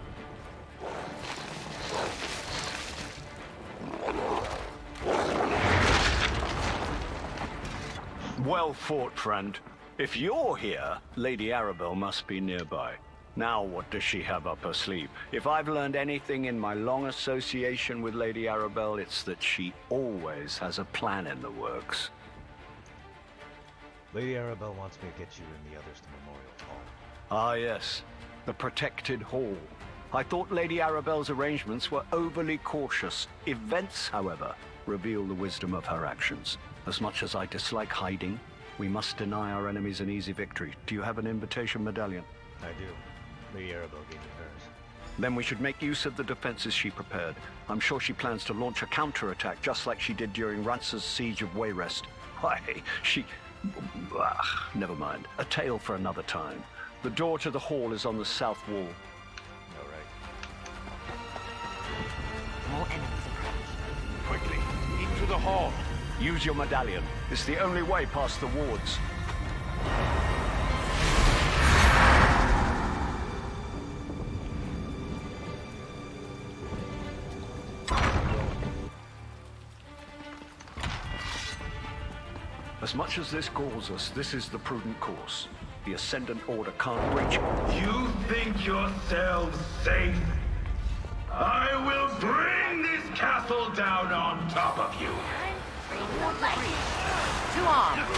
Well fought, friend. If you're here, Lady Arabelle must be nearby. Now what does she have up her sleeve? If I've learned anything in my long association with Lady Arabelle, it's that she always has a plan in the works. Lady Arabelle wants me to get you and the others to Memorial Hall. Ah, yes. The protected hall. I thought Lady Arabelle's arrangements were overly cautious. Events, however, reveal the wisdom of her actions. As much as I dislike hiding, we must deny our enemies an easy victory. Do you have an invitation medallion? I do. Lady Arabelle gave me hers. Then we should make use of the defenses she prepared. I'm sure she plans to launch a counterattack, just like she did during Rance's siege of Wayrest. Why, she... never mind. A tale for another time. The door to the hall is on the south wall. All right. More enemies approach. Quickly, into the hall. Use your medallion. It's the only way past the wards. As much as this galls us, this is the prudent course. The Ascendant Order can't breach it. You think yourselves safe? I will bring this castle down on top of you. To arms.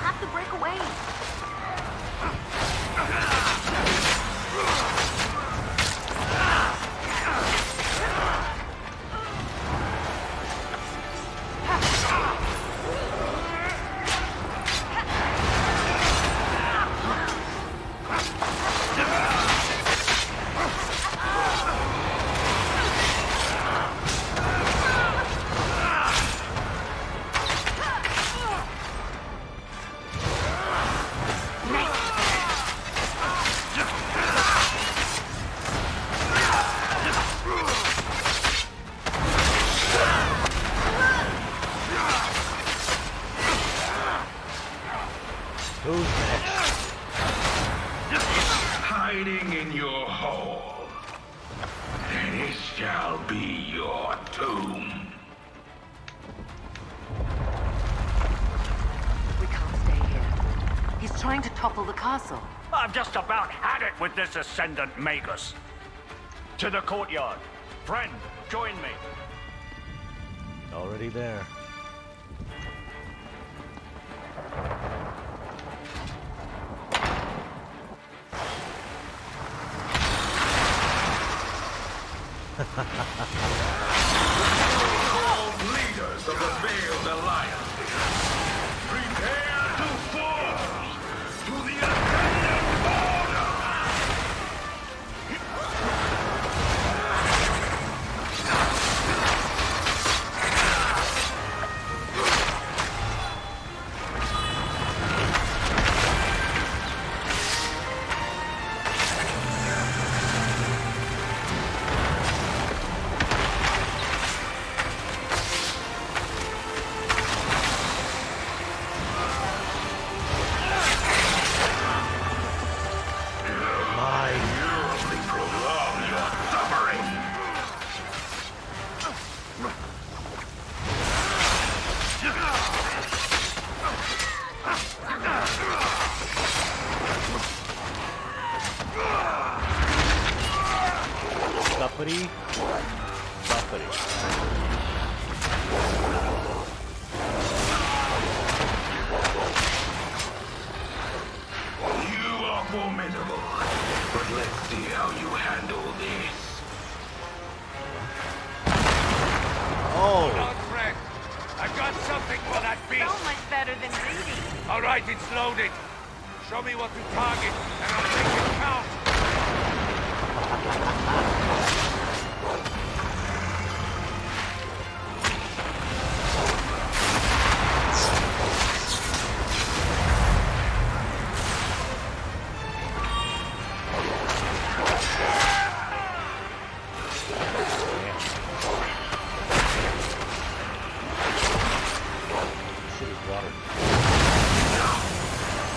Have to break away. Who's next? Hiding in your hole. And it shall be your tomb. We can't stay here. He's trying to topple the castle. I've just about had it with this Ascendant Magus. To the courtyard. Friend, join me. Already there. All leaders of the Veiled Alliance, prepare to fall to the Ascendant Order! Buffety. Oh! Not friend. I've got something for that beast. So much better than reading. All right, it's loaded. Show me what to target, and I'll make it count.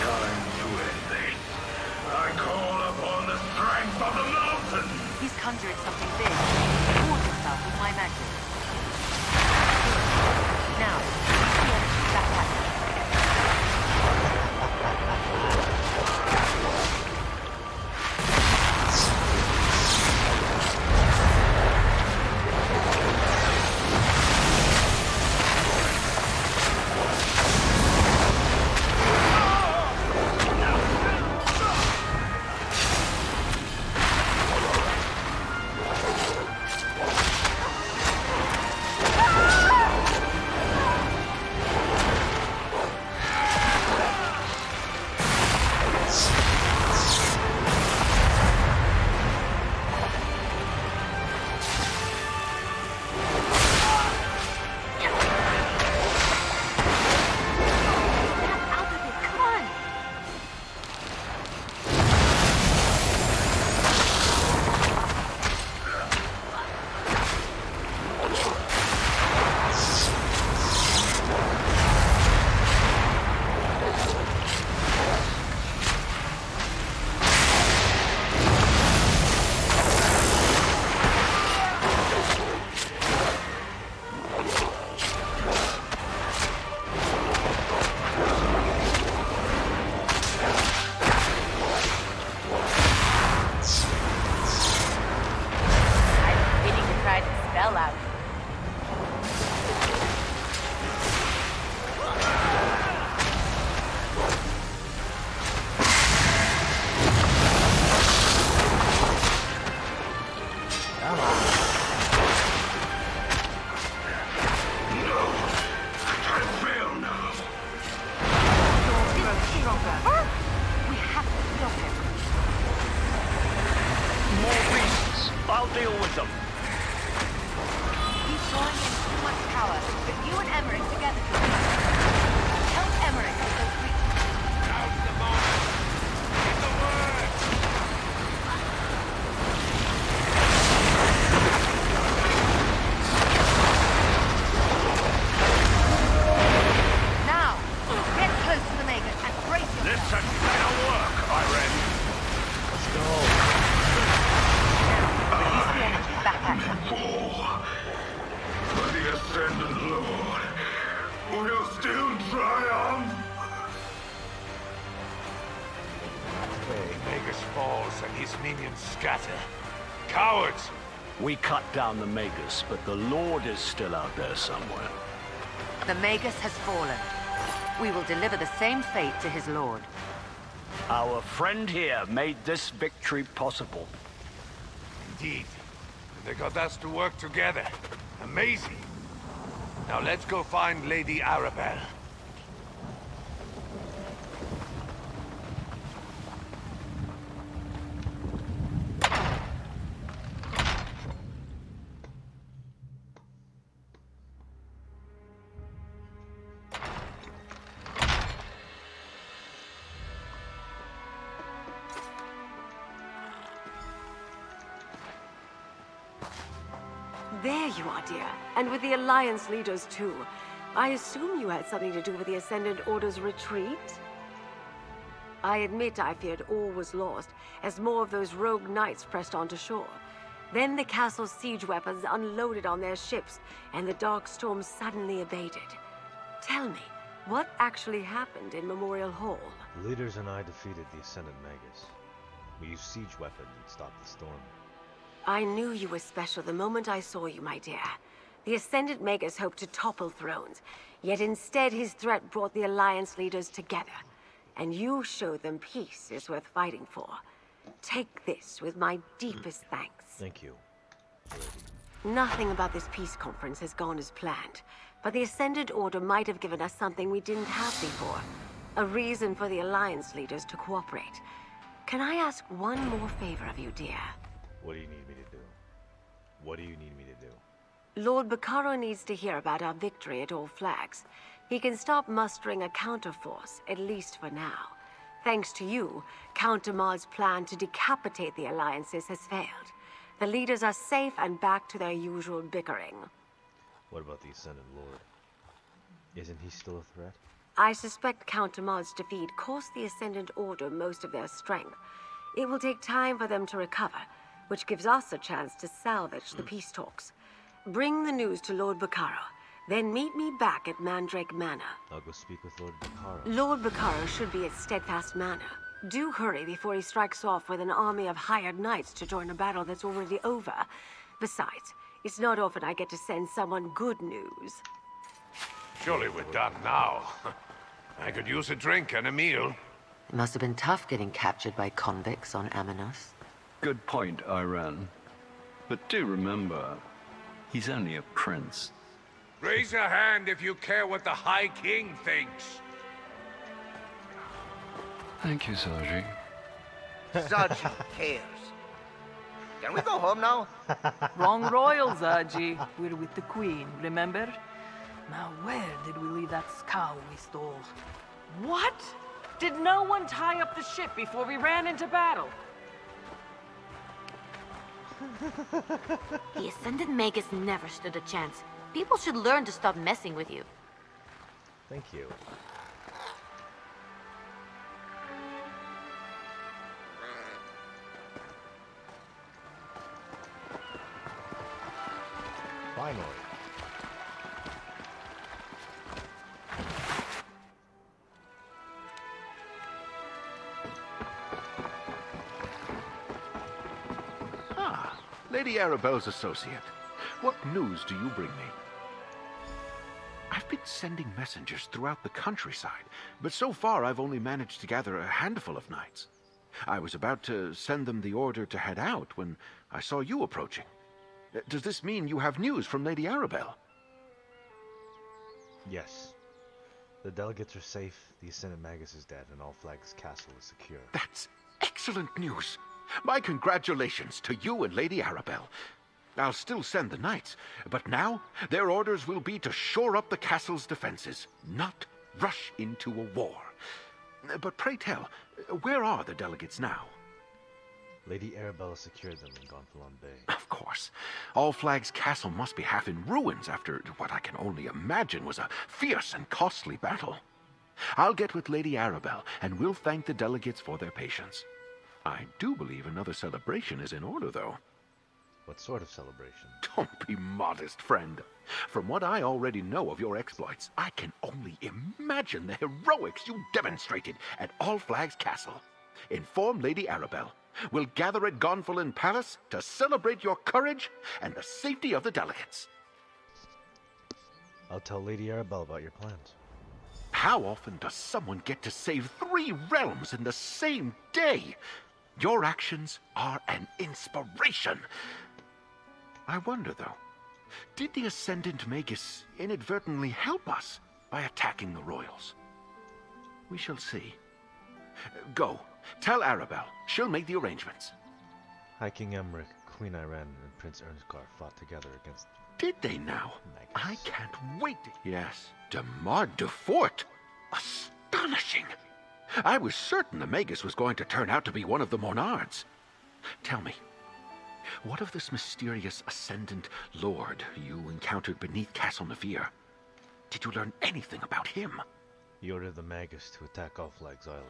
Time to end this. I call upon the strength of the mountain. He's conjured something big. Ward yourself with my magic. Now, back at me. I'll deal with them. He's drawing in too much power, but you and Emmerich together can beat him. Help Emmerich with those creatures. Now's the moment. Get the word. Now, get close to the Magus and brace yourself. This had better work, I reckon. Let's go. Back at you. But the Ascendant Lord will still triumph. Magus falls and his minions scatter. Cowards! We cut down the Magus, but the Lord is still out there somewhere. The Magus has fallen. We will deliver the same fate to his lord. Our friend here made this victory possible. Indeed. They got us to work together. Amazing. Now let's go find Lady Arabelle. There you are, dear. And with the Alliance leaders, too. I assume you had something to do with the Ascendant Order's retreat? I admit I feared all was lost, as more of those rogue knights pressed onto shore. Then the castle's siege weapons unloaded on their ships, and the dark storm suddenly abated. Tell me, what actually happened in Memorial Hall? The leaders and I defeated the Ascendant Magus. We used siege weapons and stopped the storm. I knew you were special the moment I saw you, my dear. The Ascendant Magus hoped to topple thrones, yet instead his threat brought the Alliance leaders together. And you showed them peace is worth fighting for. Take this with my deepest thanks. Thank you, lady. Nothing about this peace conference has gone as planned, but the Ascendant Order might have given us something we didn't have before. A reason for the Alliance leaders to cooperate. Can I ask one more favor of you, dear? What do you need me to do? What do you need me to do? Lord Bacaro needs to hear about our victory at All Flags. He can stop mustering a counterforce, at least for now. Thanks to you, Count Damar's plan to decapitate the Alliances has failed. The leaders are safe and back to their usual bickering. What about the Ascendant Lord? Isn't he still a threat? I suspect Count Damar's defeat cost the Ascendant Order most of their strength. It will take time for them to recover, which gives us a chance to salvage the peace talks. Bring the news to Lord Bacaro, then meet me back at Mandrake Manor. I'll go speak with Lord Bacaro. Lord Bacaro should be at Steadfast Manor. Do hurry before he strikes off with an army of hired knights to join a battle that's already over. Besides, it's not often I get to send someone good news. Surely we're done now. I could use a drink and a meal. It must have been tough getting captured by convicts on Aminos. Good point, Iran. But do remember, he's only a prince. Raise a hand if you care what the High King thinks. Thank you, Sergi. Sergi cares. Can we go home now? Wrong royal, Zaji. We're with the Queen, remember? Now where did we leave that scow we stole? What? Did no one tie up the ship before we ran into battle? The Ascendant Magus never stood a chance. People should learn to stop messing with you. Thank you. Finally. Lady Arabelle's associate. What news do you bring me? I've been sending messengers throughout the countryside, but so far I've only managed to gather a handful of knights. I was about to send them the order to head out when I saw you approaching. Does this mean you have news from Lady Arabelle? Yes. The delegates are safe, the Ascendant Magus is dead, and All Flags Castle is secure. That's excellent news. My congratulations to you and Lady Arabelle. I'll still send the knights, but now their orders will be to shore up the castle's defenses, not rush into a war. But pray tell, where are the delegates now? Lady Arabelle secured them in Gonfalon Bay. Of course. All Flags Castle must be half in ruins after what I can only imagine was a fierce and costly battle. I'll get with Lady Arabelle, and we'll thank the delegates for their patience. I do believe another celebration is in order, though. What sort of celebration? Don't be modest, friend. From what I already know of your exploits, I can only imagine the heroics you demonstrated at All Flags Castle. Inform Lady Arabelle. We'll gather at Gonfalon Palace to celebrate your courage and the safety of the delegates. I'll tell Lady Arabelle about your plans. How often does someone get to save 3 realms in the same day? Your actions are an inspiration. I wonder, though, did the Ascendant Magus inadvertently help us by attacking the royals? We shall see. Go. Tell Arabelle. She'll make the arrangements. High King Emmerich, Queen Iran, and Prince Ernskar fought together against... Did they now? Magus. I can't wait. Yes. Damar de Fort. Astonishing. I was certain the Magus was going to turn out to be one of the Monards. Tell me, what of this mysterious Ascendant Lord you encountered beneath Castle Navir? Did you learn anything about him? He ordered the Magus to attack All Flags Islet,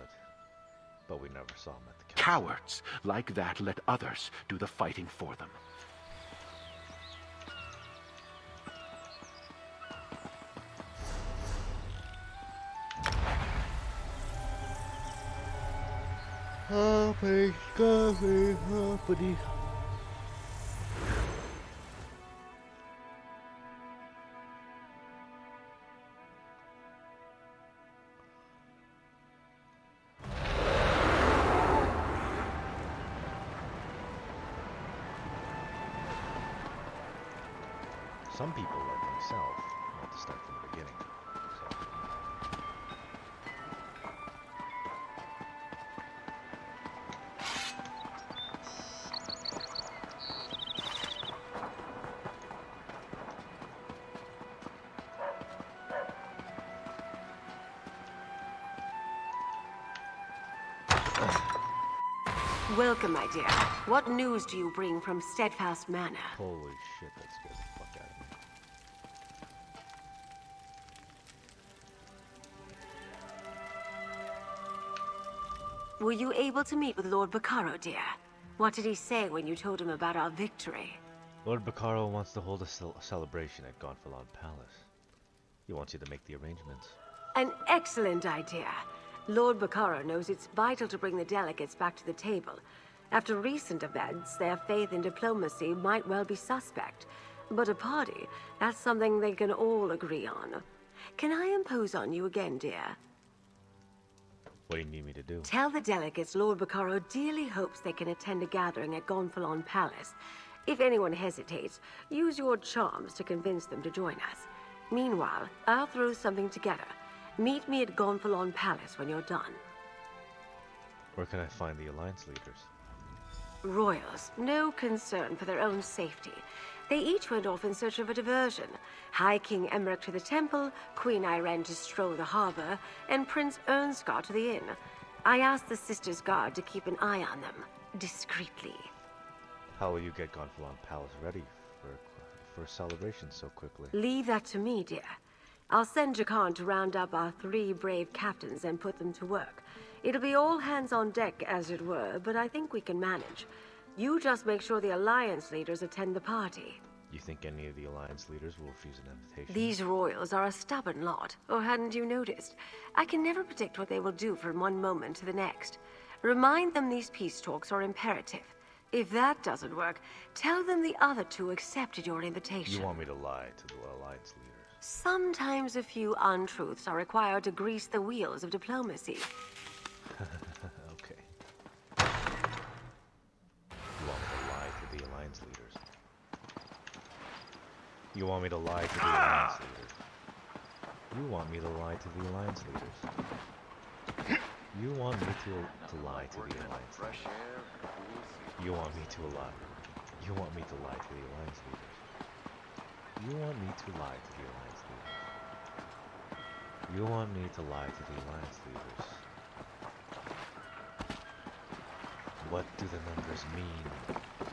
but we never saw him at the castle. Cowards like that let others do the fighting for them. Oh, please, coffee, oh, buddy. Some people, like myself, want to start from the beginning. Welcome, my dear. What news do you bring from Steadfast Manor? Holy shit, that scared the fuck out of me. Were you able to meet with Lord Bacaro, dear? What did he say when you told him about our victory? Lord Bacaro wants to hold a celebration at Gonfalon Palace. He wants you to make the arrangements. An excellent idea. Lord Bacaro knows it's vital to bring the delegates back to the table. After recent events, their faith in diplomacy might well be suspect. But a party, that's something they can all agree on. Can I impose on you again, dear? What do you need me to do? Tell the delegates Lord Bacaro dearly hopes they can attend a gathering at Gonfalon Palace. If anyone hesitates, use your charms to convince them to join us. Meanwhile, I'll throw something together. Meet me at Gonfalon Palace when you're done. Where can I find the Alliance leaders? Royals, no concern for their own safety. They each went off in search of a diversion. High King Emmerich to the temple, Queen Irene to stroll the harbor, and Prince Ernskar to the inn. I asked the Sisters' Guard to keep an eye on them, discreetly. How will you get Gonfalon Palace ready for a celebration so quickly? Leave that to me, dear. I'll send Jakan to round up our 3 brave captains and put them to work. It'll be all hands on deck, as it were, but I think we can manage. You just make sure the Alliance leaders attend the party. You think any of the Alliance leaders will refuse an invitation? These royals are a stubborn lot, or hadn't you noticed? I can never predict what they will do from one moment to the next. Remind them these peace talks are imperative. If that doesn't work, tell them the other 2 accepted your invitation. You want me to lie to the Alliance leaders? Sometimes a few untruths are required to grease the wheels of diplomacy. Okay. You want me to lie to the Alliance leaders? You want me to lie to the Alliance leaders? You want me to lie to the Alliance leaders? You want me to lie to the Alliance leaders? You want me to lie? You want me to lie to the Alliance leaders? You want me to lie to the Alliance leaders? You want me to lie to the Alliance leaders? What do the numbers mean,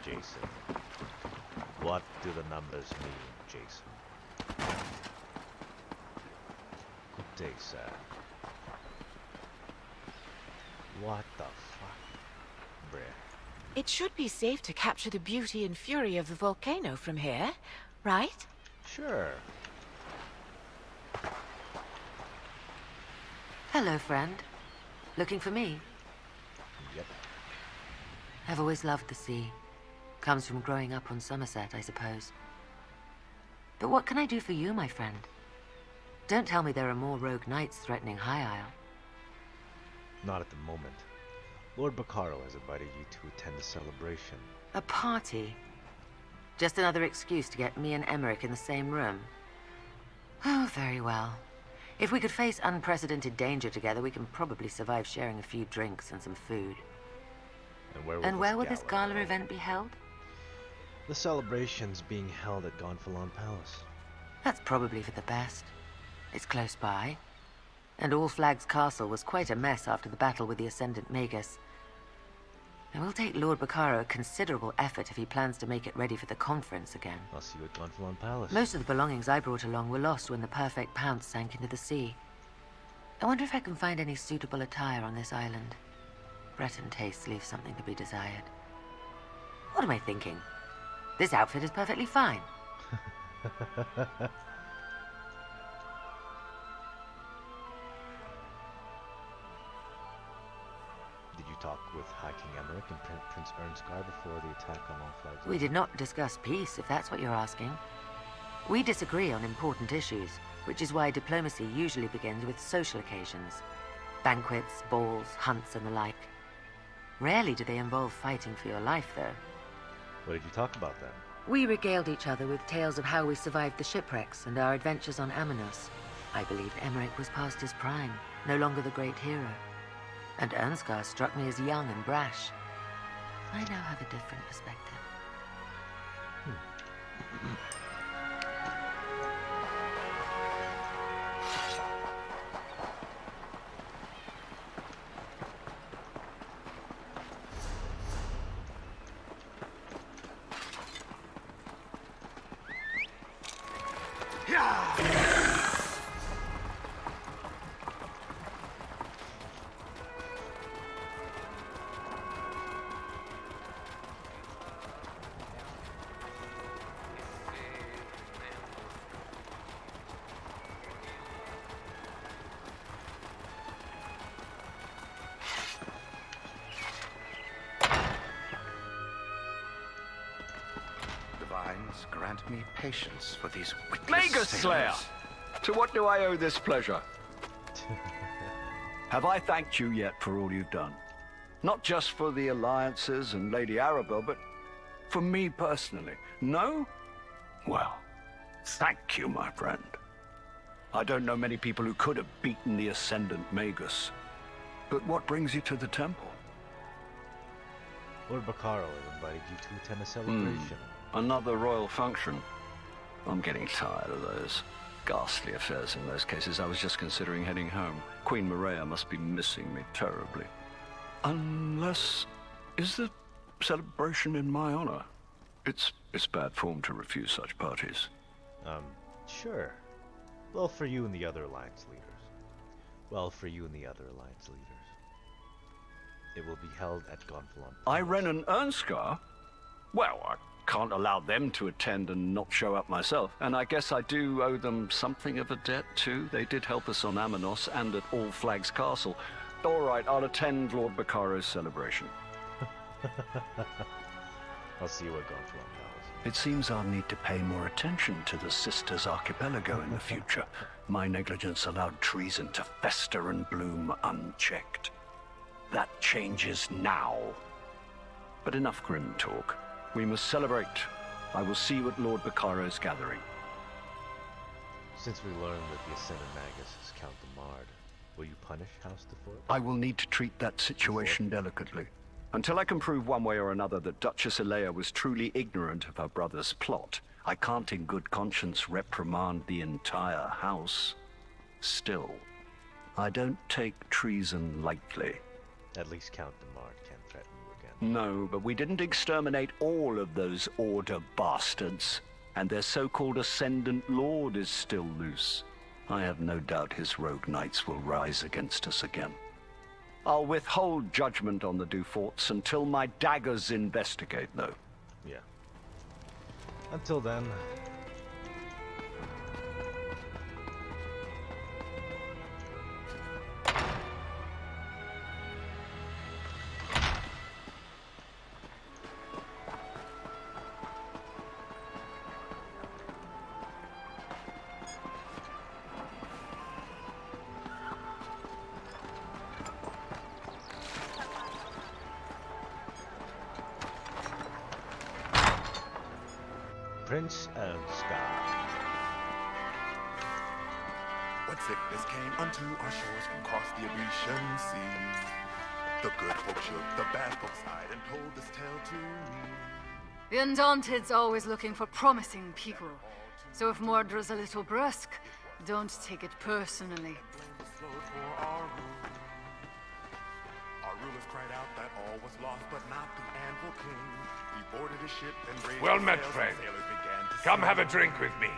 Jason? What do the numbers mean, Jason? Good day, sir. What the fuck? Bruh. It should be safe to capture the beauty and fury of the volcano from here, right? Sure. Hello, friend. Looking for me? Yep. I've always loved the sea. Comes from growing up on Somerset, I suppose. But what can I do for you, my friend? Don't tell me there are more rogue knights threatening High Isle. Not at the moment. Lord Bacaro has invited you to attend a celebration. A party? Just another excuse to get me and Emmerich in the same room. Oh, very well. If we could face unprecedented danger together, we can probably survive sharing a few drinks and some food. And where will this gala event be held? The celebration's being held at Gonfalon Palace. That's probably for the best. It's close by. And All Flags Castle was quite a mess after the battle with the Ascendant Magus. It will take Lord Bacaro a considerable effort if he plans to make it ready for the conference again. I'll see you at Gonfalon Palace. Most of the belongings I brought along were lost when the Perfect Pounce sank into the sea. I wonder if I can find any suitable attire on this island. Breton tastes leave something to be desired. What am I thinking? This outfit is perfectly fine. Did you talk with High King Emmerich and Prince Ernskar before the attack on All Flags? We did not discuss peace, if that's what you're asking. We disagree on important issues, which is why diplomacy usually begins with social occasions. Banquets, balls, hunts, and the like. Rarely do they involve fighting for your life, though. What did you talk about then? We regaled each other with tales of how we survived the shipwrecks and our adventures on Amanos. I believed Emmerich was past his prime, no longer the great hero. And Ernskar struck me as young and brash. I now have a different perspective. Divines, grant me patience for these witless Magus Slayer! sailors. To what do I owe this pleasure? Have I thanked you yet for all you've done? Not just for the alliances and Lady Arabelle, but for me personally. No? Well, thank you, my friend. I don't know many people who could have beaten the Ascendant Magus. But what brings you to the temple? Lord Bacaro has invited you to attend a celebration. Another royal function. I'm getting tired of those ghastly affairs in those cases. I was just considering heading home. Queen Maria must be missing me terribly. Unless... is the celebration in my honor? It's bad form to refuse such parties. Sure. Well, for you and the other Alliance leaders. It will be held at Gonfalon. Irene and Ernskar? Well, I can't allow them to attend and not show up myself. And I guess I do owe them something of a debt, too. They did help us on Amanos and at All Flags Castle. All right, I'll attend Lord Bacaro's celebration. I'll see you at Gonfalon Palace. It seems I'll need to pay more attention to the Sisters Archipelago in the future. My negligence allowed treason to fester and bloom unchecked. That changes now. But enough grim talk. We must celebrate. I will see you at Lord Bacaro's gathering. Since we learned that the Ascendant Magus is Count Damard, will you punish House Defort? I will need to treat that situation delicately. Until I can prove one way or another that Duchess Alea was truly ignorant of her brother's plot, I can't in good conscience reprimand the entire house. Still, I don't take treason lightly. At least Count Damard can't threaten you again. No, but we didn't exterminate all of those Order bastards, and their so-called Ascendant Lord is still loose. I have no doubt his rogue knights will rise against us again. I'll withhold judgment on the Duforts until my daggers investigate, though. Yeah. Until then... Prince Ernskar. When sickness came unto our shores from across the Abrecian sea, the good folk shook the bad folks side and told this tale to me. The Undaunted's always looking for promising people. So if Mordra's a little brusque, don't take it personally. Our rulers cried out that all was lost, but not the Anvil King. He boarded his ship and raised Well his met, sails, friend. and sailors began to Come sing. have a drink with me.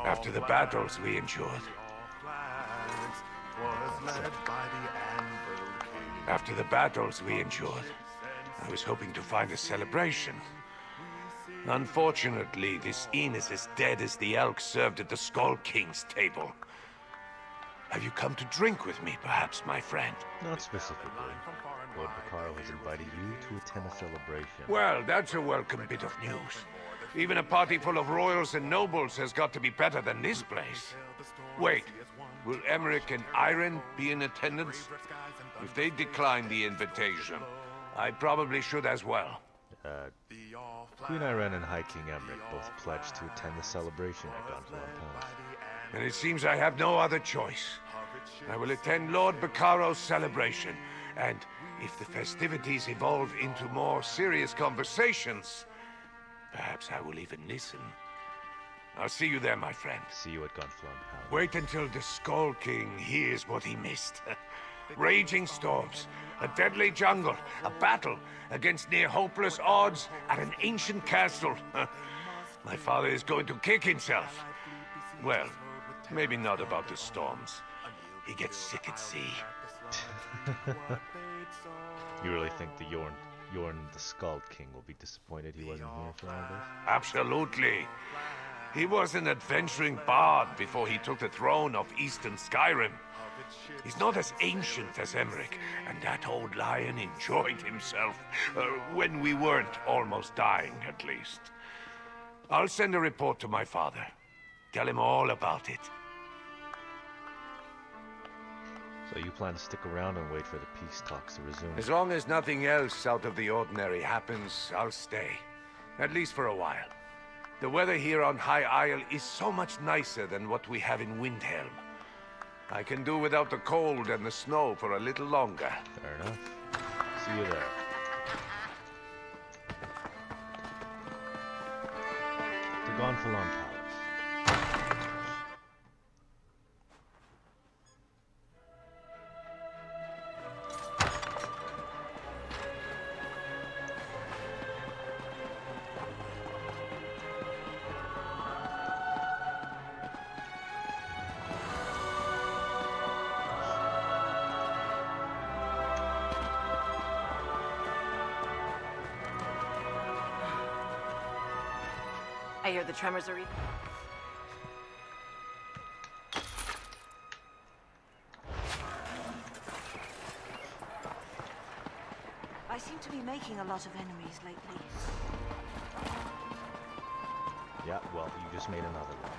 After the battles we endured. After the battles we endured, I was hoping to find a celebration. Unfortunately, this inn is as dead as the elk served at the Skull King's table. Have you come to drink with me, perhaps, my friend? Not specifically. Lord Bacaro has invited you to attend a celebration. Well, that's a welcome bit of news. Even a party full of royals and nobles has got to be better than this place. Wait, will Emmerich and Irene be in attendance? If they decline the invitation, I probably should as well. Queen Irene and High King Emmerich both pledged to attend the celebration at Gonfalon Palace. And it seems I have no other choice. I will attend Lord Baccaro's celebration, and if the festivities evolve into more serious conversations, perhaps I will even listen. I'll see you there, my friend. See you at Gonfalon Palace. Wait until the Skull King hears what he missed. Raging storms, a deadly jungle, a battle against near hopeless odds at an ancient castle. My father is going to kick himself. Well, maybe not about the storms. He gets sick at sea. You really think the Yorn the Skald King will be disappointed he wasn't here for all this? Absolutely. He was an adventuring bard before he took the throne of Eastern Skyrim. He's not as ancient as Emmerich, and that old lion enjoyed himself. When we weren't almost dying, at least. I'll send a report to my father. Tell him all about it. So you plan to stick around and wait for the peace talks to resume? As long as nothing else out of the ordinary happens, I'll stay. At least for a while. The weather here on High Isle is so much nicer than what we have in Windhelm. I can do without the cold and the snow for a little longer. Fair enough. See you there. The Gonfalon Palace. I hear the tremors are... I seem to be making a lot of enemies lately. Yeah, well, you just made another one.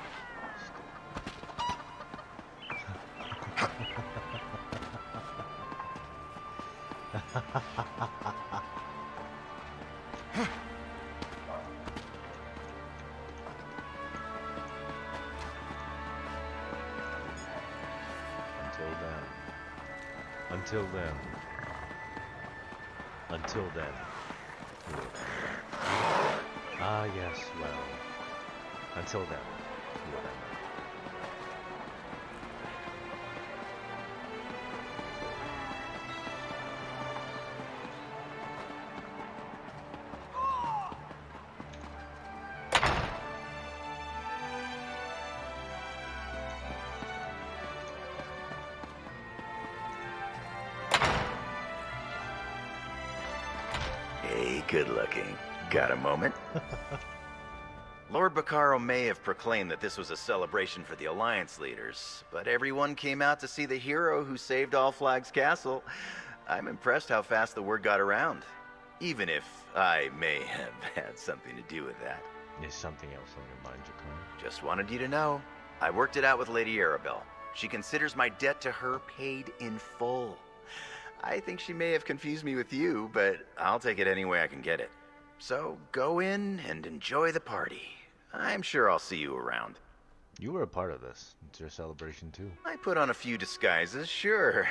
Until then. Ah, yes, well. Until then, whatever. Hey, good looking. Got a moment? Lord Baccaro may have proclaimed that this was a celebration for the Alliance leaders, but everyone came out to see the hero who saved All Flags Castle. I'm impressed how fast the word got around, even if I may have had something to do with that. Is something else on your mind, Jakar? Just wanted you to know. I worked it out with Lady Arabelle. She considers my debt to her paid in full. I think she may have confused me with you, but I'll take it any way I can get it. So go in and enjoy the party. I'm sure I'll see you around. You were a part of this. It's your celebration too. I put on a few disguises, sure.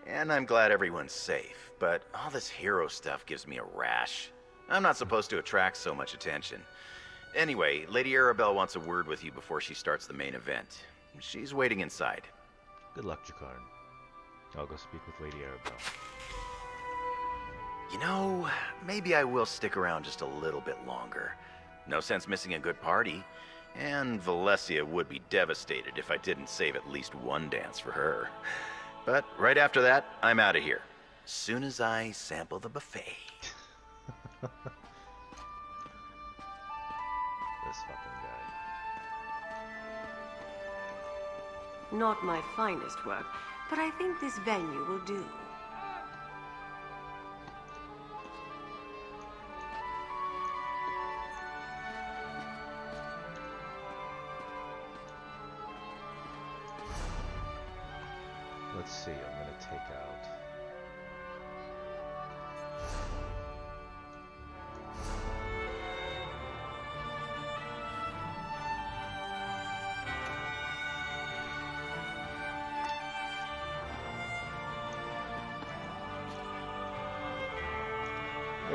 And I'm glad everyone's safe, but all this hero stuff gives me a rash. I'm not supposed to attract so much attention. Anyway, Lady Arabelle wants a word with you before she starts the main event. She's waiting inside. Good luck, Jakar. I'll go speak with Lady Arabelle. You know, maybe I will stick around just a little bit longer. No sense missing a good party. And Valencia would be devastated if I didn't save at least one dance for her. But right after that, I'm out of here. Soon as I sample the buffet. This fucking guy. Not my finest work, but I think this venue will do. Let's see, I'm gonna take out...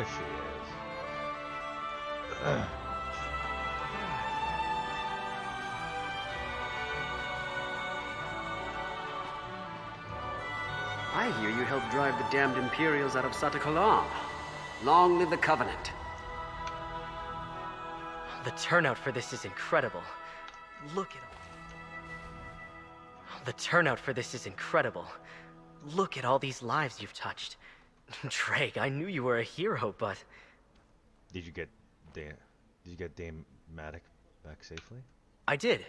There she is. I hear you helped drive the damned Imperials out of Satakalam. Long live the Covenant. The turnout for this is incredible. Look at The turnout for this is incredible. Look at all these lives you've touched. Drake, I knew you were a hero, but... Did you get Dame Matic back safely? I did.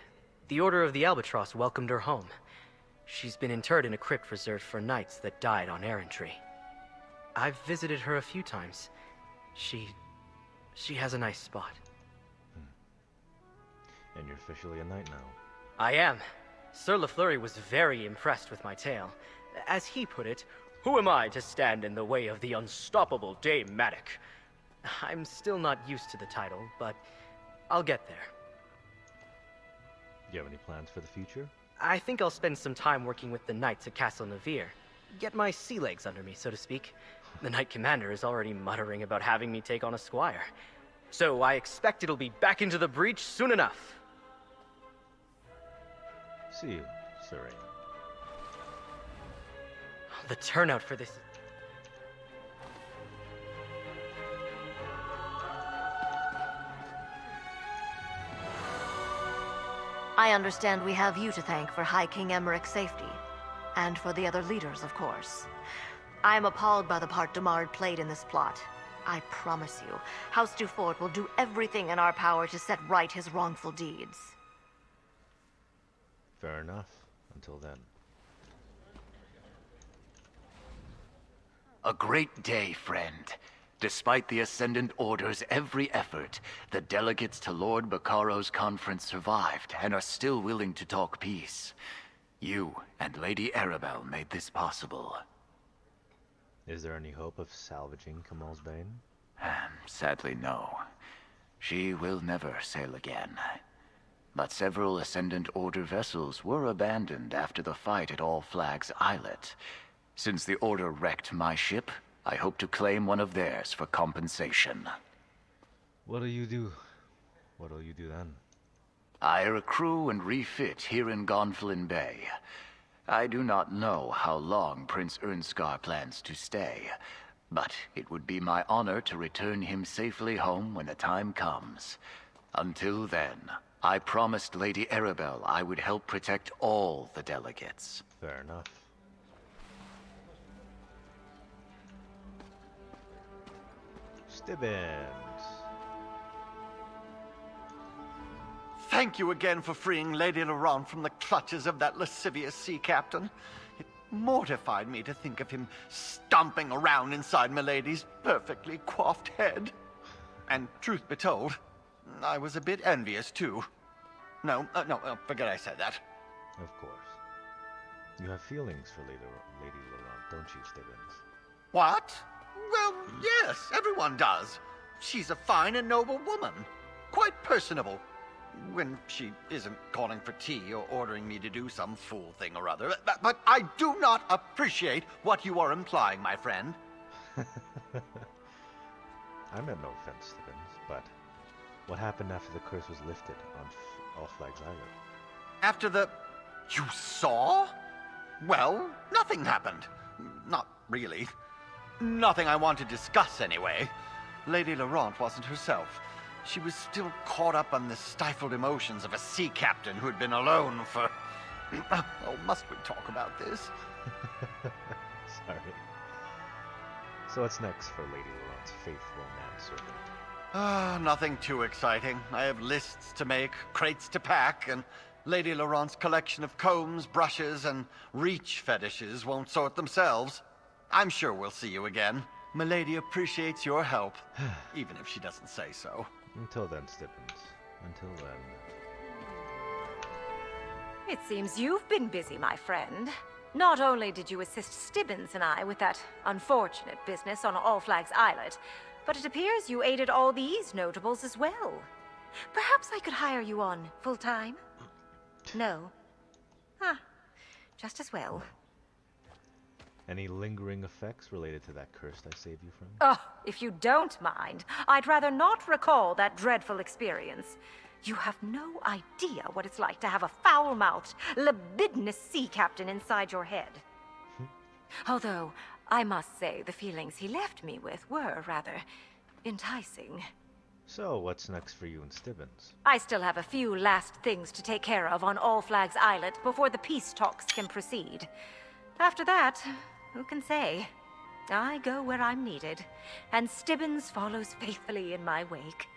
The Order of the Albatross welcomed her home. She's been interred in a crypt reserved for knights that died on errantry. I've visited her a few times. She has a nice spot. And you're officially a knight now. I am. Sir LaFleury was very impressed with my tale. As he put it, who am I to stand in the way of the unstoppable Dame Matic? I'm still not used to the title, but I'll get there. Do you have any plans for the future? I think I'll spend some time working with the knights at Castle Navir. Get my sea legs under me, so to speak. The Knight Commander is already muttering about having me take on a squire. So I expect it'll be back into the breach soon enough. See you, Serene. The turnout for this... I understand we have you to thank for High King Emmerich's safety. And for the other leaders, of course. I am appalled by the part Demard played in this plot. I promise you, House Dufort will do everything in our power to set right his wrongful deeds. Fair enough. Until then. A great day, friend. Despite the Ascendant Order's every effort, the delegates to Lord Baccaro's conference survived and are still willing to talk peace. You and Lady Arabelle made this possible. Is there any hope of salvaging Kamal's Bane? Sadly, no. She will never sail again. But several Ascendant Order vessels were abandoned after the fight at All Flags Islet. Since the Order wrecked my ship, I hope to claim one of theirs for compensation. What'll you do? What'll you do then? I recrew and refit here in Gonfalon Bay. I do not know how long Prince Ernskar plans to stay, but it would be my honor to return him safely home when the time comes. Until then, I promised Lady Arabelle I would help protect all the delegates. Fair enough. Stibbins. Thank you again for freeing Lady Laurent from the clutches of that lascivious sea captain. It mortified me to think of him stomping around inside Milady's perfectly coiffed head. And truth be told, I was a bit envious too. No, forget I said that. Of course. You have feelings for Lady Laurent, don't you, Stibbins? What? Well, yes, everyone does. She's a fine and noble woman. Quite personable. When she isn't calling for tea or ordering me to do some fool thing or other. But I do not appreciate what you are implying, my friend. I meant no offense, Stibbins, but what happened after the curse was lifted on All Flags Island? After the... You saw? Well, nothing happened. Not really. Nothing I want to discuss, anyway. Lady Laurent wasn't herself. She was still caught up on the stifled emotions of a sea captain who had been alone for... Oh, must we talk about this? Sorry. So what's next for Lady Laurent's faithful manservant? Nothing too exciting. I have lists to make, crates to pack, and Lady Laurent's collection of combs, brushes, and reach fetishes won't sort themselves. I'm sure we'll see you again. Milady appreciates your help, even if she doesn't say so. Until then, Stibbins. Until then. It seems you've been busy, my friend. Not only did you assist Stibbins and I with that unfortunate business on All Flags Islet, but it appears you aided all these notables as well. Perhaps I could hire you on full-time? No? Just as well. Any lingering effects related to that curse I saved you from? Oh, if you don't mind, I'd rather not recall that dreadful experience. You have no idea what it's like to have a foul-mouthed, libidinous sea captain inside your head. Although, I must say, the feelings he left me with were rather enticing. So, what's next for you and Stibbins? I still have a few last things to take care of on All Flags Islet before the peace talks can proceed. After that, who can say? I go where I'm needed, and Stibbins follows faithfully in my wake.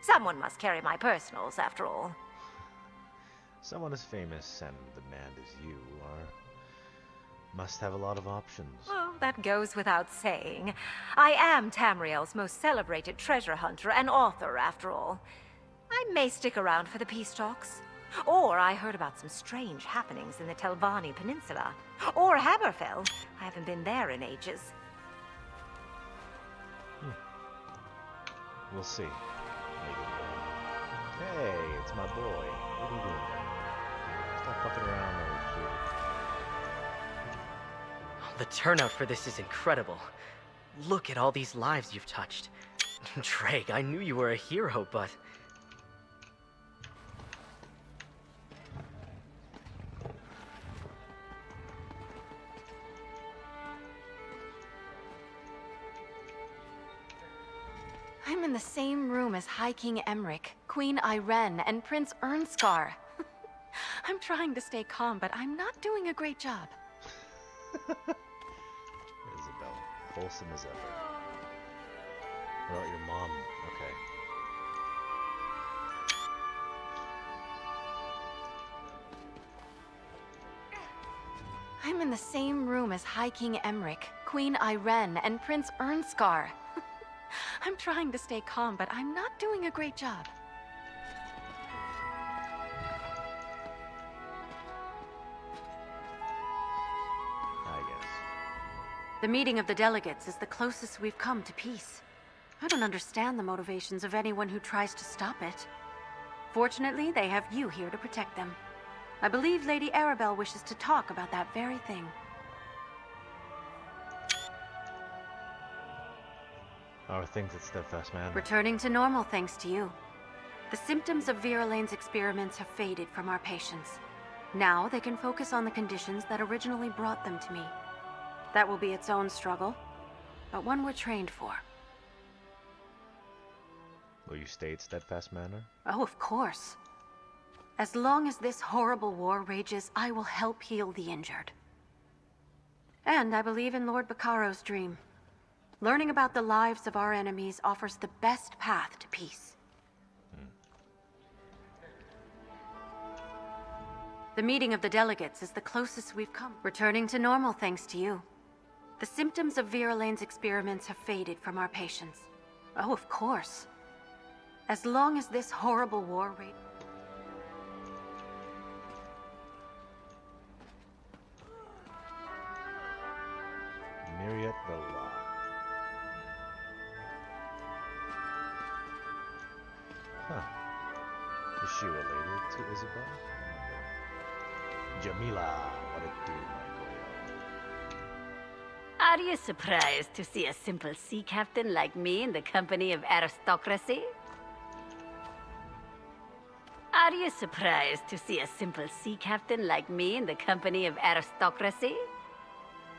Someone must carry my personals, after all. Someone as famous and demand as you must have a lot of options. Oh, that goes without saying. I am Tamriel's most celebrated treasure hunter and author, after all. I may stick around for the peace talks. Or I heard about some strange happenings in the Telvanni Peninsula. Or Hammerfell. I haven't been there in ages. We'll see. Maybe. Hey, it's my boy. What are you doing there? Stop fucking around there, kid. The turnout for this is incredible. Look at all these lives you've touched. Drake, I knew you were a hero, but... I'm in the same room as High King Emmerich, Queen Irene, and Prince Ernskar. I'm trying to stay calm, but I'm not doing a great job. Isabel, wholesome as ever. What about your mom? Okay. I'm in the same room as High King Emmerich, Queen Irene, and Prince Ernskar. I'm trying to stay calm, but I'm not doing a great job. The meeting of the delegates is the closest we've come to peace. I don't understand the motivations of anyone who tries to stop it. Fortunately, they have you here to protect them. I believe Lady Arabelle wishes to talk about that very thing. How are things at Steadfast Manor? Returning to normal thanks to you. The symptoms of Vera Lane's experiments have faded from our patients. Now they can focus on the conditions that originally brought them to me. That will be its own struggle, but one we're trained for. Will you stay at Steadfast Manor? Oh, of course. As long as this horrible war rages, I will help heal the injured. And I believe in Lord Baccaro's dream. Learning about the lives of our enemies offers the best path to peace. The meeting of the delegates is the closest we've come. Returning to normal thanks to you. The symptoms of Vera Lane's experiments have faded from our patients. Oh, of course. As long as this horrible war rages... Myriad Villa. Huh. Is she related to Isabel? Jamila, what it do, my boyo? Are you surprised to see a simple sea captain like me in the company of aristocracy? Are you surprised to see a simple sea captain like me in the company of aristocracy?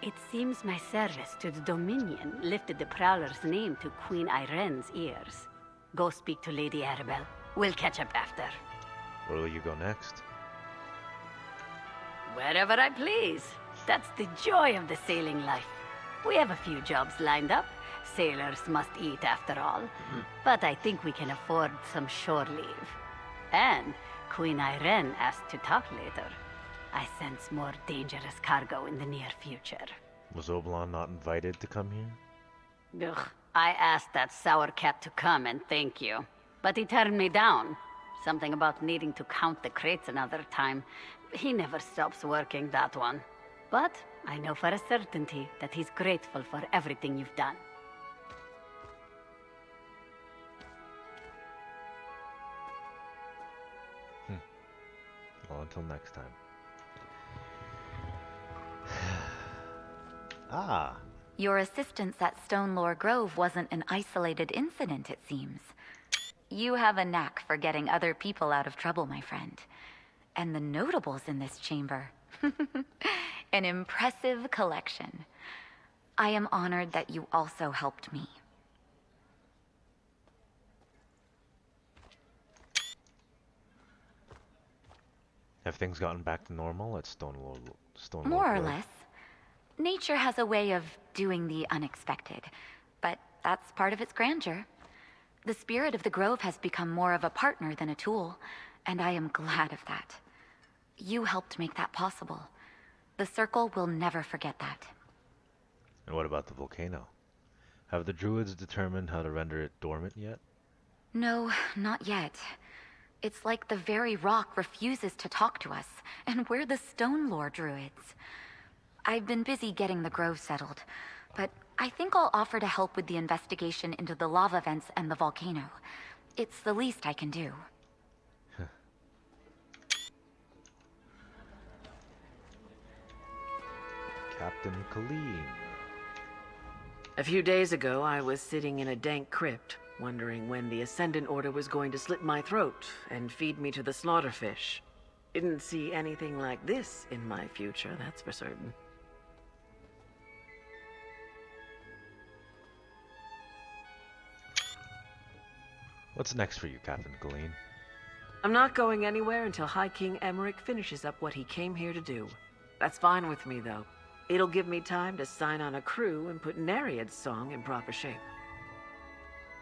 It seems my service to the Dominion lifted the Prowler's name to Queen Irene's ears. Go speak to Lady Arabelle. We'll catch up after. Where will you go next? Wherever I please. That's the joy of the sailing life. We have a few jobs lined up. Sailors must eat after all. But I think we can afford some shore leave. And Queen Irene asked to talk later. I sense more dangerous cargo in the near future. Was Oblon not invited to come here? Ugh, I asked that sour cat to come and thank you. But he turned me down. Something about needing to count the crates another time. He never stops working, that one. But I know for a certainty that he's grateful for everything you've done. Well, until next time. Ah, Your assistance at Stonelore Grove wasn't an isolated incident, it seems. You have a knack for getting other people out of trouble, my friend. And the notables in this chamber. An impressive collection. I am honored that you also helped me. have things gotten back to normal at Stonewall More or Grove? less. Nature has a way of doing the unexpected, but that's part of its grandeur. The spirit of the Grove has become more of a partner than a tool, and I am glad of that. You helped make that possible. The Circle will never forget that. And what about the volcano? Have the druids determined how to render it dormant yet? No, not yet. It's like the very rock refuses to talk to us, and we're the Stonelore druids. I've been busy getting the Grove settled, but I think I'll offer to help with the investigation into the lava vents and the volcano. It's the least I can do. Captain Kaleem. A few days ago, I was sitting in a dank crypt, wondering when the Ascendant Order was going to slit my throat and feed me to the slaughterfish. Didn't see anything like this in my future, that's for certain. What's next for you, Captain Kaleem? I'm not going anywhere until High King Emmerich finishes up what he came here to do. That's fine with me, though. It'll give me time to sign on a crew and put Nereid's song in proper shape.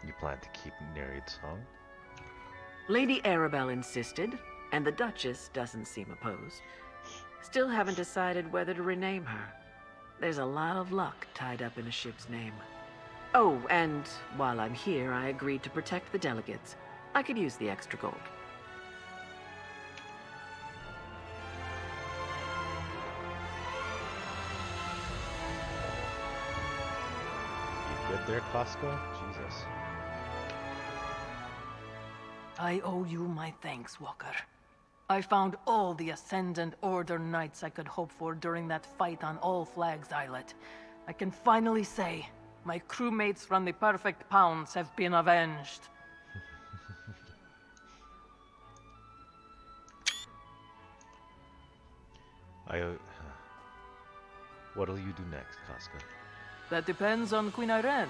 You plan to keep Nereid's song? Lady Arabelle insisted, and the Duchess doesn't seem opposed. Still haven't decided whether to rename her. There's a lot of luck tied up in a ship's name. Oh, and while I'm here, I agreed to protect the delegates. I could use the extra gold. You good there, Casca? Jesus. I owe you my thanks, Walker. I found all the Ascendant Order knights I could hope for during that fight on All Flags Islet. I can finally say, my crewmates from the Perfect Pounds have been avenged. What'll you do next, Casca? That depends on Queen Irene.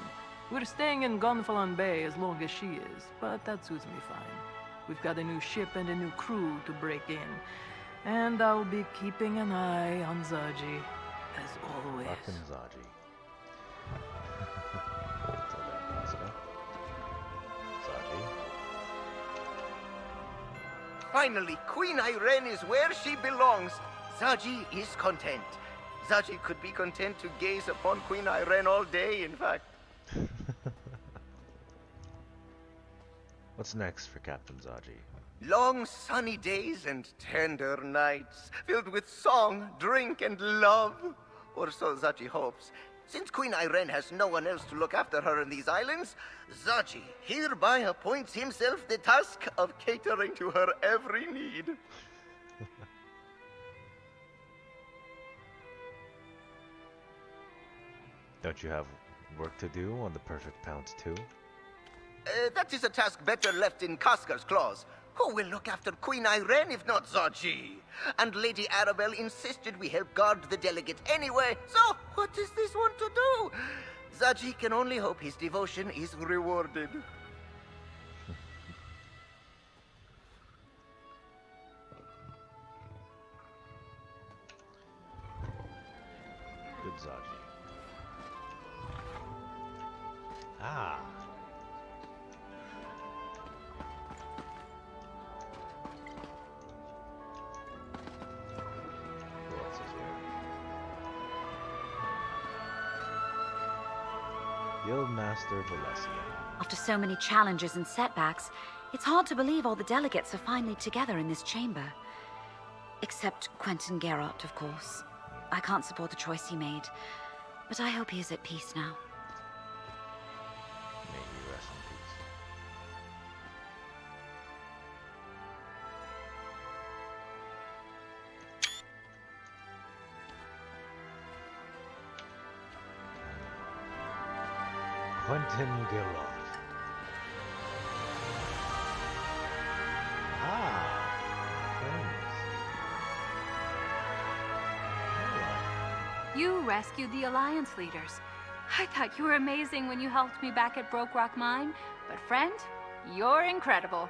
We're staying in Gonfalon Bay as long as she is, but that suits me fine. We've got a new ship and a new crew to break in. And I'll be keeping an eye on Zaji, as always. Fucking Zaji. Until then, Casca. Zaji. Finally, Queen Irene is where she belongs. Zaji is content. Zaji could be content to gaze upon Queen Irene all day, in fact. What's next for Captain Zaji? Long sunny days and tender nights, filled with song, drink, and love. Or so Zaji hopes. Since Queen Irene has no one else to look after her in these islands, Zaji hereby appoints himself the task of catering to her every need. Don't you have work to do on the Perfect Pounds too? That is a task better left in Casca's claws. Who will look after Queen Irene if not Zaji? And Lady Arabelle insisted we help guard the delegate anyway, so what does this want to do? Zaji can only hope his devotion is rewarded. Good Zaji. Ah. Who else is here? Guildmaster Valencia. After so many challenges and setbacks, it's hard to believe all the delegates are finally together in this chamber. Except Quentin Geralt, of course. I can't support the choice he made, but I hope he is at peace now. May he rest in peace. Quentin Geralt. You rescued the Alliance leaders. I thought you were amazing when you helped me back at Broke Rock Mine, but friend, you're incredible.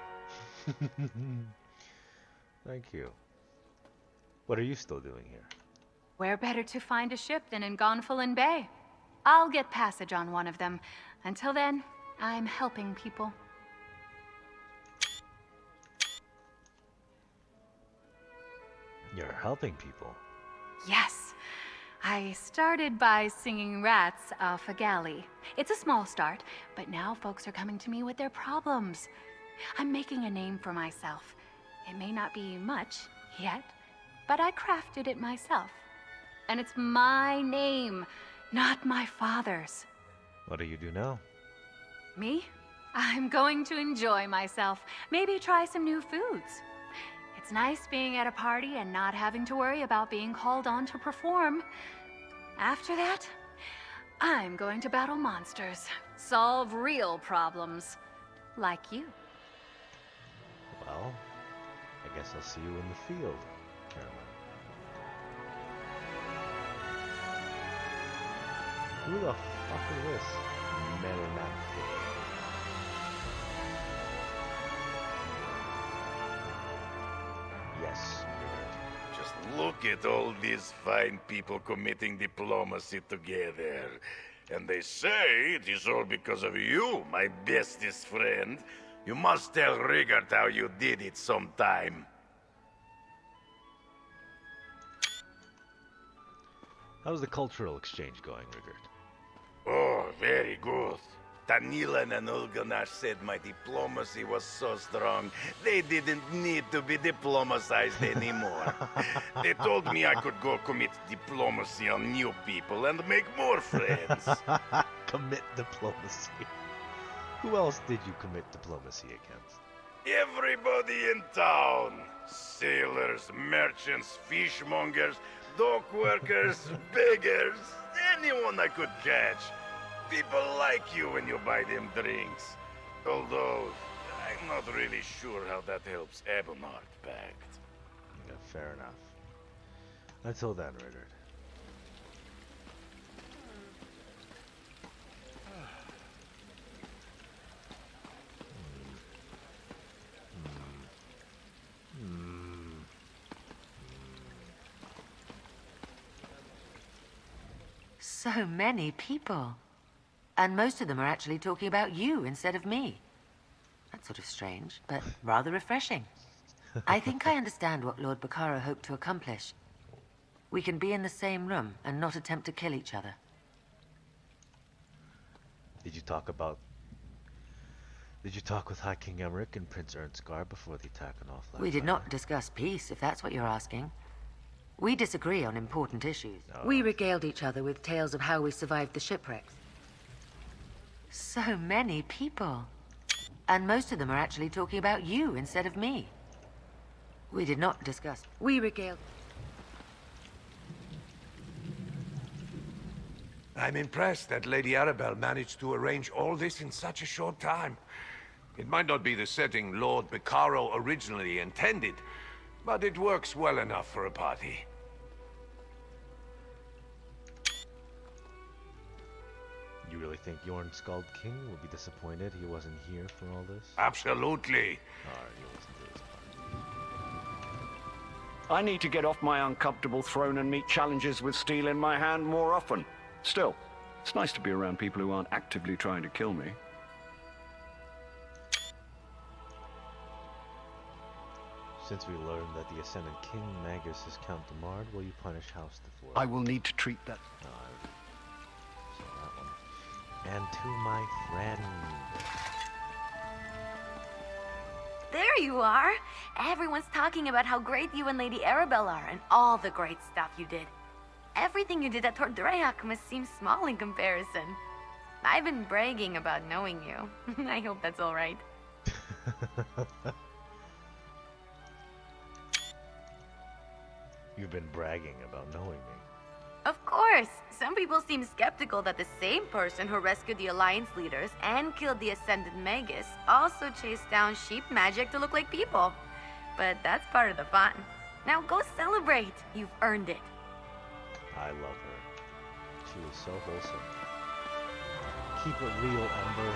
Thank you. What are you still doing here? Where better to find a ship than in Gonfalon Bay? I'll get passage on one of them. Until then, I'm helping people. You're helping people. Yes. I started by singing Rats off a galley. It's a small start, but now folks are coming to me with their problems. I'm making a name for myself. It may not be much yet, but I crafted it myself. And it's my name, not my father's. What do you do now? Me? I'm going to enjoy myself. Maybe try some new foods. It's nice being at a party and not having to worry about being called on to perform. After that, I'm going to battle monsters, solve real problems, like you. Well, I guess I'll see you in the field, Caroline. Who the fuck is this? Merriman. Yes, Just look at all these fine people committing diplomacy together. And they say it is all because of you, my bestest friend. You must tell Rigard how you did it sometime. How's the cultural exchange going, Rigard? Oh, very good. Tanilan and Ulganash said my diplomacy was so strong, they didn't need to be diplomatized anymore. They told me I could go commit diplomacy on new people and make more friends. Commit diplomacy. Who else did you commit diplomacy against? Everybody in town. Sailors, merchants, fishmongers, dock workers, beggars, anyone I could catch. People like you when you buy them drinks. Although, I'm not really sure how that helps Ebonheart Pact. Yeah, fair enough. Until then, Richard. So many people. And most of them are actually talking about you instead of me. That's sort of strange, but rather refreshing. I think I understand what Lord Bacaro hoped to accomplish. We can be in the same room and not attempt to kill each other. Did you talk with High King Emmerich and Prince Ernskar before the attack on All Flags? We did not discuss peace, if that's what you're asking. We disagree on important issues. No. We regaled each other with tales of how we survived the shipwrecks. So many people. And most of them are actually talking about you instead of me. We did not discuss. We regaled. I'm impressed that Lady Arabelle managed to arrange all this in such a short time. It might not be the setting Lord Bacaro originally intended, but it works well enough for a party. You really think Jorn Skald King will be disappointed he wasn't here for all this? Absolutely. Alright, you listen to this part. I need to get off my uncomfortable throne and meet challenges with steel in my hand more often. Still, it's nice to be around people who aren't actively trying to kill me. Since we learned that the Ascendant King Magus is Count Damard, will you punish House the I will need to treat that. No, I saw that one. And to my friend. There you are! Everyone's talking about how great you and Lady Arabelle are, and all the great stuff you did. Everything you did at Tordreac must seem small in comparison. I've been bragging about knowing you. I hope that's alright. You've been bragging about knowing me. Of course! course! Some people seem skeptical that the same person who rescued the Alliance leaders and killed the Ascendant Magus also chased down sheep magic to look like people. But that's part of the fun. Now go celebrate! You've earned it. I love her. She was so wholesome. Keep it real, Ember.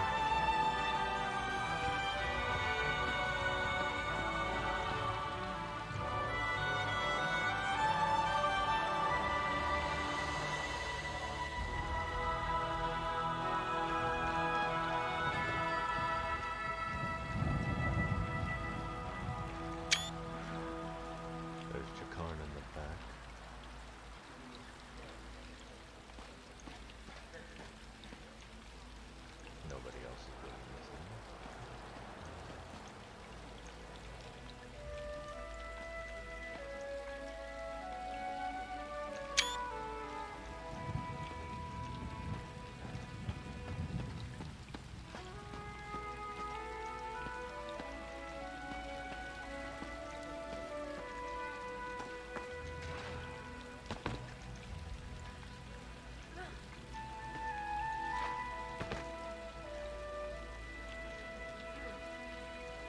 There's Jakarn in the back. Nobody else is really missing.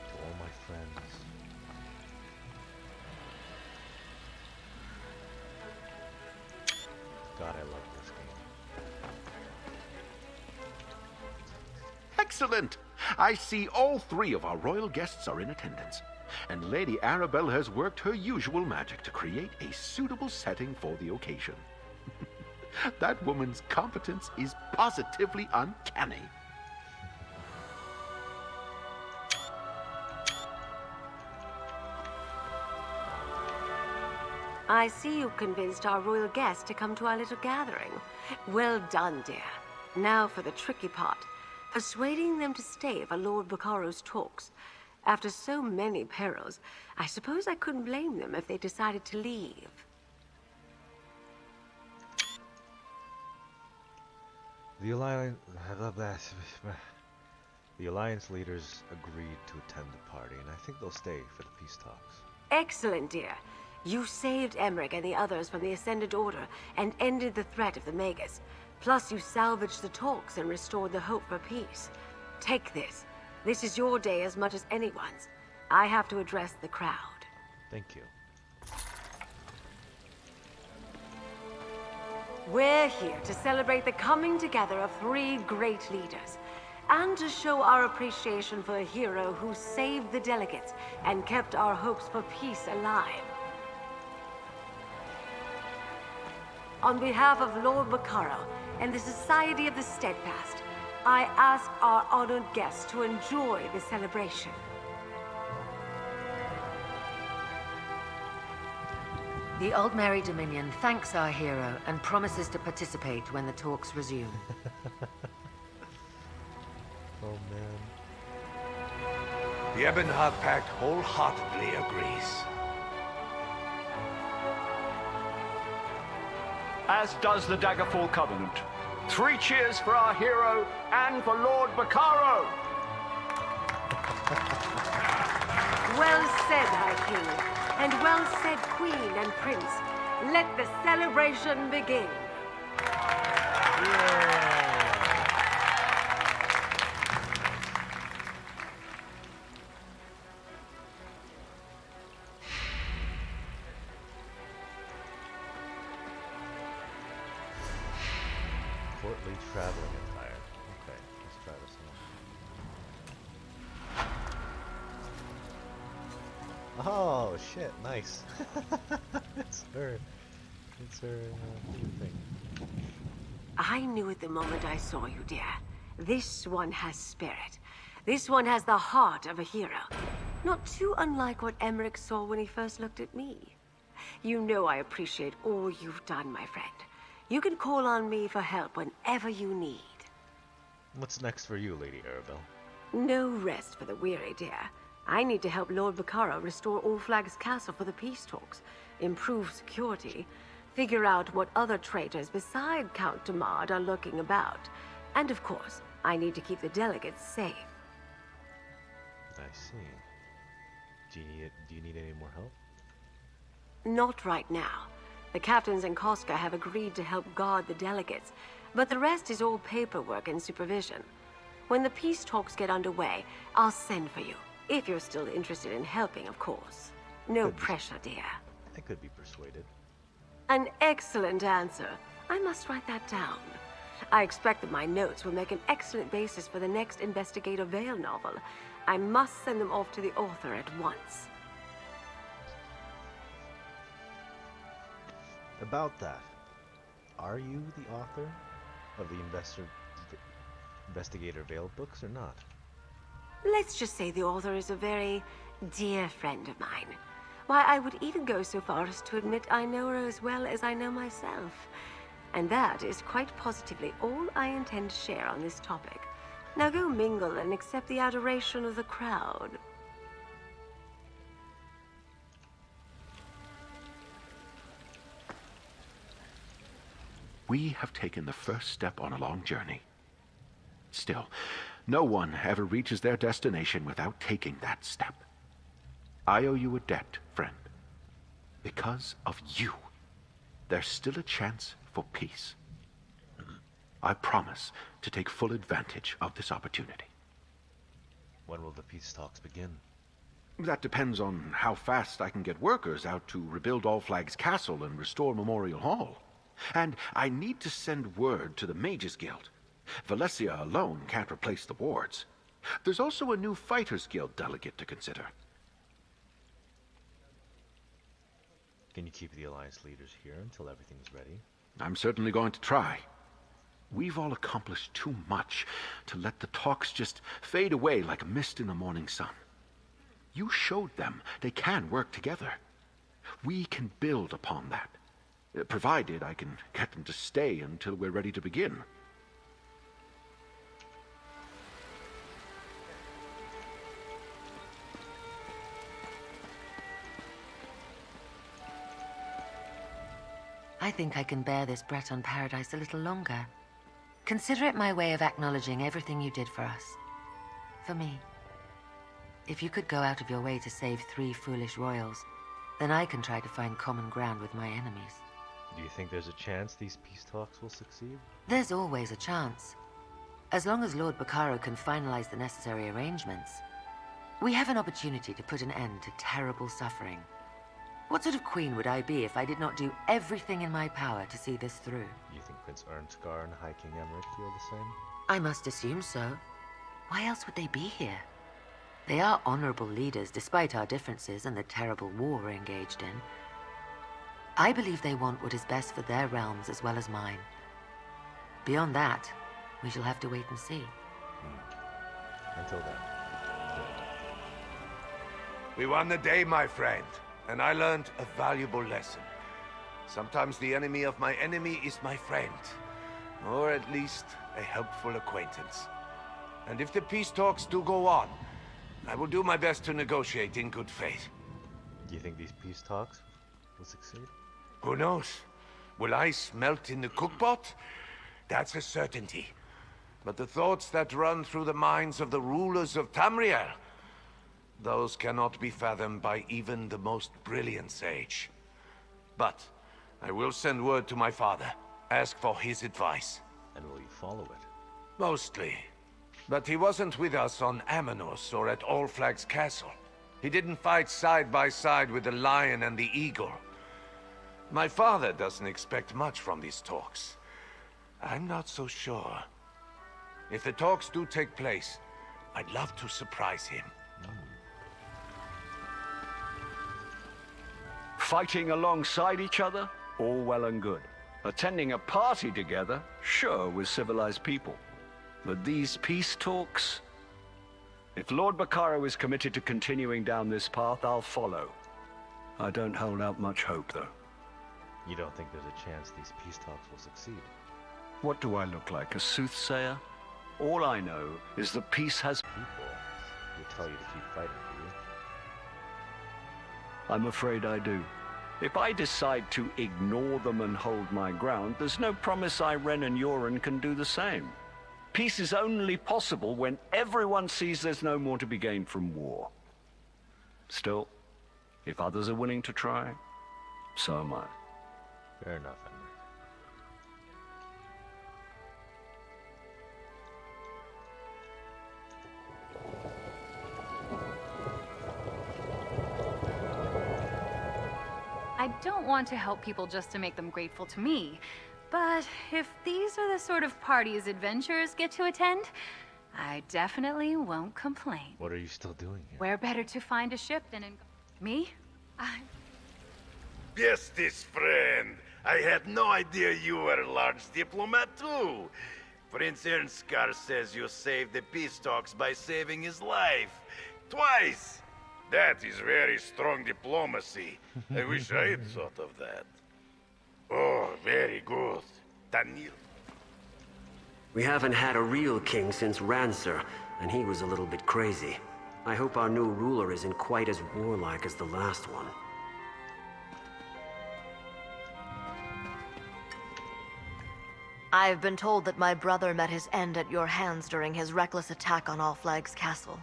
To all my friends. God, I love this game. Excellent! I see all three of our royal guests are in attendance. And Lady Arabelle has worked her usual magic to create a suitable setting for the occasion. That woman's competence is positively uncanny. I see you convinced our royal guests to come to our little gathering. Well done, dear. Now for the tricky part. Persuading them to stay for Lord Bacaro's talks. After so many perils, I suppose I couldn't blame them if they decided to leave. The Alliance leaders agreed to attend the party, and I think they'll stay for the peace talks. Excellent, dear. You saved Emmerich and the others from the Ascendant Order and ended the threat of the Magus. Plus, you salvaged the talks and restored the hope for peace. Take this. This is your day as much as anyone's. I have to address the crowd. Thank you. We're here to celebrate the coming together of three great leaders, and to show our appreciation for a hero who saved the delegates and kept our hopes for peace alive. On behalf of Lord Bacaro and the Society of the Steadfast, I ask our honored guests to enjoy the celebration. The Aldmeri Dominion thanks our hero and promises to participate when the talks resume. Oh man. The Ebonheart Pact wholeheartedly agrees. As does the Daggerfall Covenant. 3 cheers for our hero and for Lord Bacaro! Well said, High King, and well said, Queen and Prince. Let the celebration begin. Courtly traveling attire. Okay, let's try this one. Oh shit! Nice. It's her. It's her thing. I knew at the moment I saw you, dear. This one has spirit. This one has the heart of a hero. Not too unlike what Emmerich saw when he first looked at me. You know I appreciate all you've done, my friend. You can call on me for help whenever you need. What's next for you, Lady Arabelle? No rest for the weary, dear. I need to help Lord Bacaro restore All Flags Castle for the peace talks, improve security, figure out what other traitors beside Count Damard are lurking about, and of course, I need to keep the delegates safe. I see. Do you need any more help? Not right now. The captains and Koska have agreed to help guard the delegates, but the rest is all paperwork and supervision. When the peace talks get underway, I'll send for you. If you're still interested in helping, of course. No pressure, dear. I could be persuaded. An excellent answer. I must write that down. I expect that my notes will make an excellent basis for the next Investigator Vale novel. I must send them off to the author at once. About that, are you the author of the Investigator Vale books or not? Let's just say the author is a very dear friend of mine. Why, I would even go so far as to admit I know her as well as I know myself. And that is quite positively all I intend to share on this topic. Now go mingle and accept the adoration of the crowd. We have taken the first step on a long journey. Still, no one ever reaches their destination without taking that step. I owe you a debt, friend. Because of you, there's still a chance for peace. I promise to take full advantage of this opportunity. When will the peace talks begin? That depends on how fast I can get workers out to rebuild All Flags Castle and restore Memorial Hall. And I need to send word to the Mages Guild. Valencia alone can't replace the wards. There's also a new Fighters Guild delegate to consider. Can you keep the Alliance leaders here until everything's ready? I'm certainly going to try. We've all accomplished too much to let the talks just fade away like a mist in the morning sun. You showed them they can work together. We can build upon that. Provided I can get them to stay until we're ready to begin. I think I can bear this Breton paradise a little longer. Consider it my way of acknowledging everything you did for us. For me. If you could go out of your way to save 3 foolish royals, then I can try to find common ground with my enemies. Do you think there's a chance these peace talks will succeed? There's always a chance. As long as Lord Bacaro can finalize the necessary arrangements, we have an opportunity to put an end to terrible suffering. What sort of queen would I be if I did not do everything in my power to see this through? You think Prince Ernskar and High King Emmerich feel the same? I must assume so. Why else would they be here? They are honorable leaders despite our differences and the terrible war we're engaged in. I believe they want what is best for their realms as well as mine. Beyond that, we shall have to wait and see. Until then. We won the day, my friend, and I learned a valuable lesson. Sometimes the enemy of my enemy is my friend, or at least a helpful acquaintance. And if the peace talks do go on, I will do my best to negotiate in good faith. Do you think these peace talks will succeed? Who knows? Will ice melt in the cookpot? That's a certainty. But the thoughts that run through the minds of the rulers of Tamriel, those cannot be fathomed by even the most brilliant sage. But I will send word to my father, ask for his advice. And will you follow it? Mostly. But he wasn't with us on Amanos or at All Flags Castle. He didn't fight side by side with the Lion and the Eagle. My father doesn't expect much from these talks. I'm not so sure. If the talks do take place, I'd love to surprise him. Fighting alongside each other, all well and good. Attending a party together, sure, with civilized people. But these peace talks? If Lord Bacaro is committed to continuing down this path, I'll follow. I don't hold out much hope, though. You don't think there's a chance these peace talks will succeed? What do I look like, a soothsayer? All I know is that peace has people who tell you to keep fighting, do you? I'm afraid I do. If I decide to ignore them and hold my ground, there's no promise Irene and Yoren can do the same. Peace is only possible when everyone sees there's no more to be gained from war. Still, if others are willing to try, so am I. Fair enough, Emmerich. I don't want to help people just to make them grateful to me. But if these are the sort of parties adventurers get to attend, I definitely won't complain. What are you still doing here? Where better to find a ship than in... Me? Besties, friend. I had no idea you were a large diplomat too. Prince Ernskar says you saved the peace talks by saving his life. Twice! That is very strong diplomacy. I wish I had thought of that. Oh, very good. Daniel. We haven't had a real king since Rancer, and he was a little bit crazy. I hope our new ruler isn't quite as warlike as the last one. I've been told that my brother met his end at your hands during his reckless attack on All Flags Castle.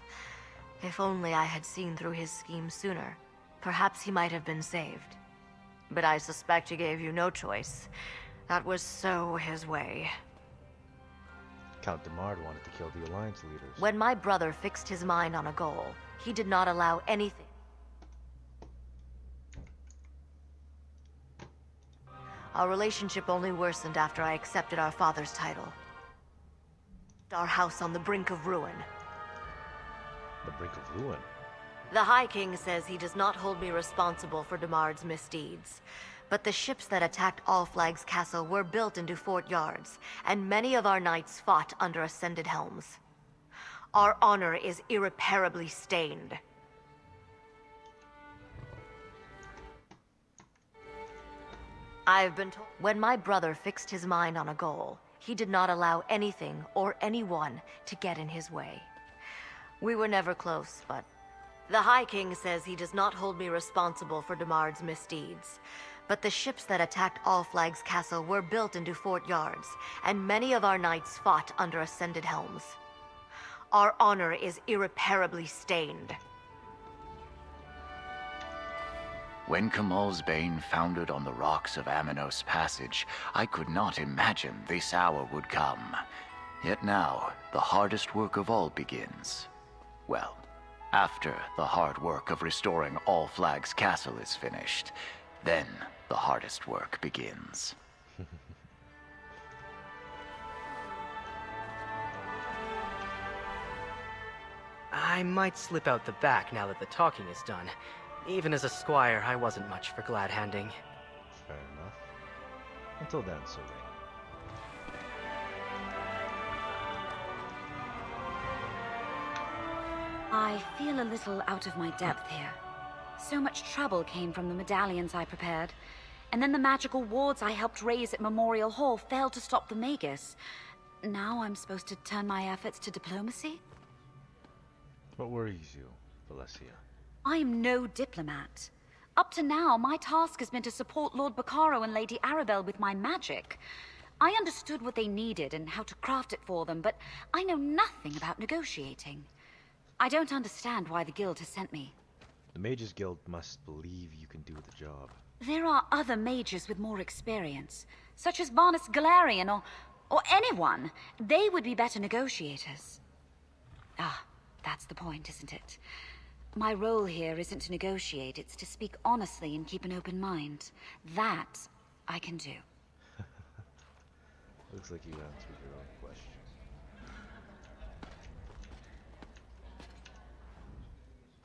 If only I had seen through his scheme sooner, perhaps he might have been saved. But I suspect he gave you no choice. That was so his way. Count Demard wanted to kill the Alliance leaders. When my brother fixed his mind on a goal, he did not allow anything. Our relationship only worsened after I accepted our father's title. Our house on the brink of ruin. The brink of ruin? The High King says he does not hold me responsible for Demard's misdeeds. But the ships that attacked All Flags Castle were built into fort yards, and many of our knights fought under ascended helms. Our honor is irreparably stained. I've been told when my brother fixed his mind on a goal, he did not allow anything or anyone to get in his way. We were never close, but the High King says he does not hold me responsible for Demard's misdeeds. But the ships that attacked All Flags Castle were built into fort yards, and many of our knights fought under ascended helms. Our honor is irreparably stained. When Kamal's Bane foundered on the rocks of Aminos Passage, I could not imagine this hour would come. Yet now, the hardest work of all begins. Well, after the hard work of restoring All Flags Castle is finished, then the hardest work begins. I might slip out the back now that the talking is done. Even as a squire, I wasn't much for glad-handing. Fair enough. Until then, Sir Ray. I feel a little out of my depth here. So much trouble came from the medallions I prepared, and then the magical wards I helped raise at Memorial Hall failed to stop the Magus. Now I'm supposed to turn my efforts to diplomacy? What worries you, Valencia? I am no diplomat. Up to now, my task has been to support Lord Bacaro and Lady Arabelle with my magic. I understood what they needed and how to craft it for them, but I know nothing about negotiating. I don't understand why the Guild has sent me. The Mages Guild must believe you can do the job. There are other mages with more experience, such as Varnus Galarian or anyone. They would be better negotiators. Ah, that's the point, isn't it? My role here isn't to negotiate, it's to speak honestly and keep an open mind. That I can do. Looks like you answered your own question.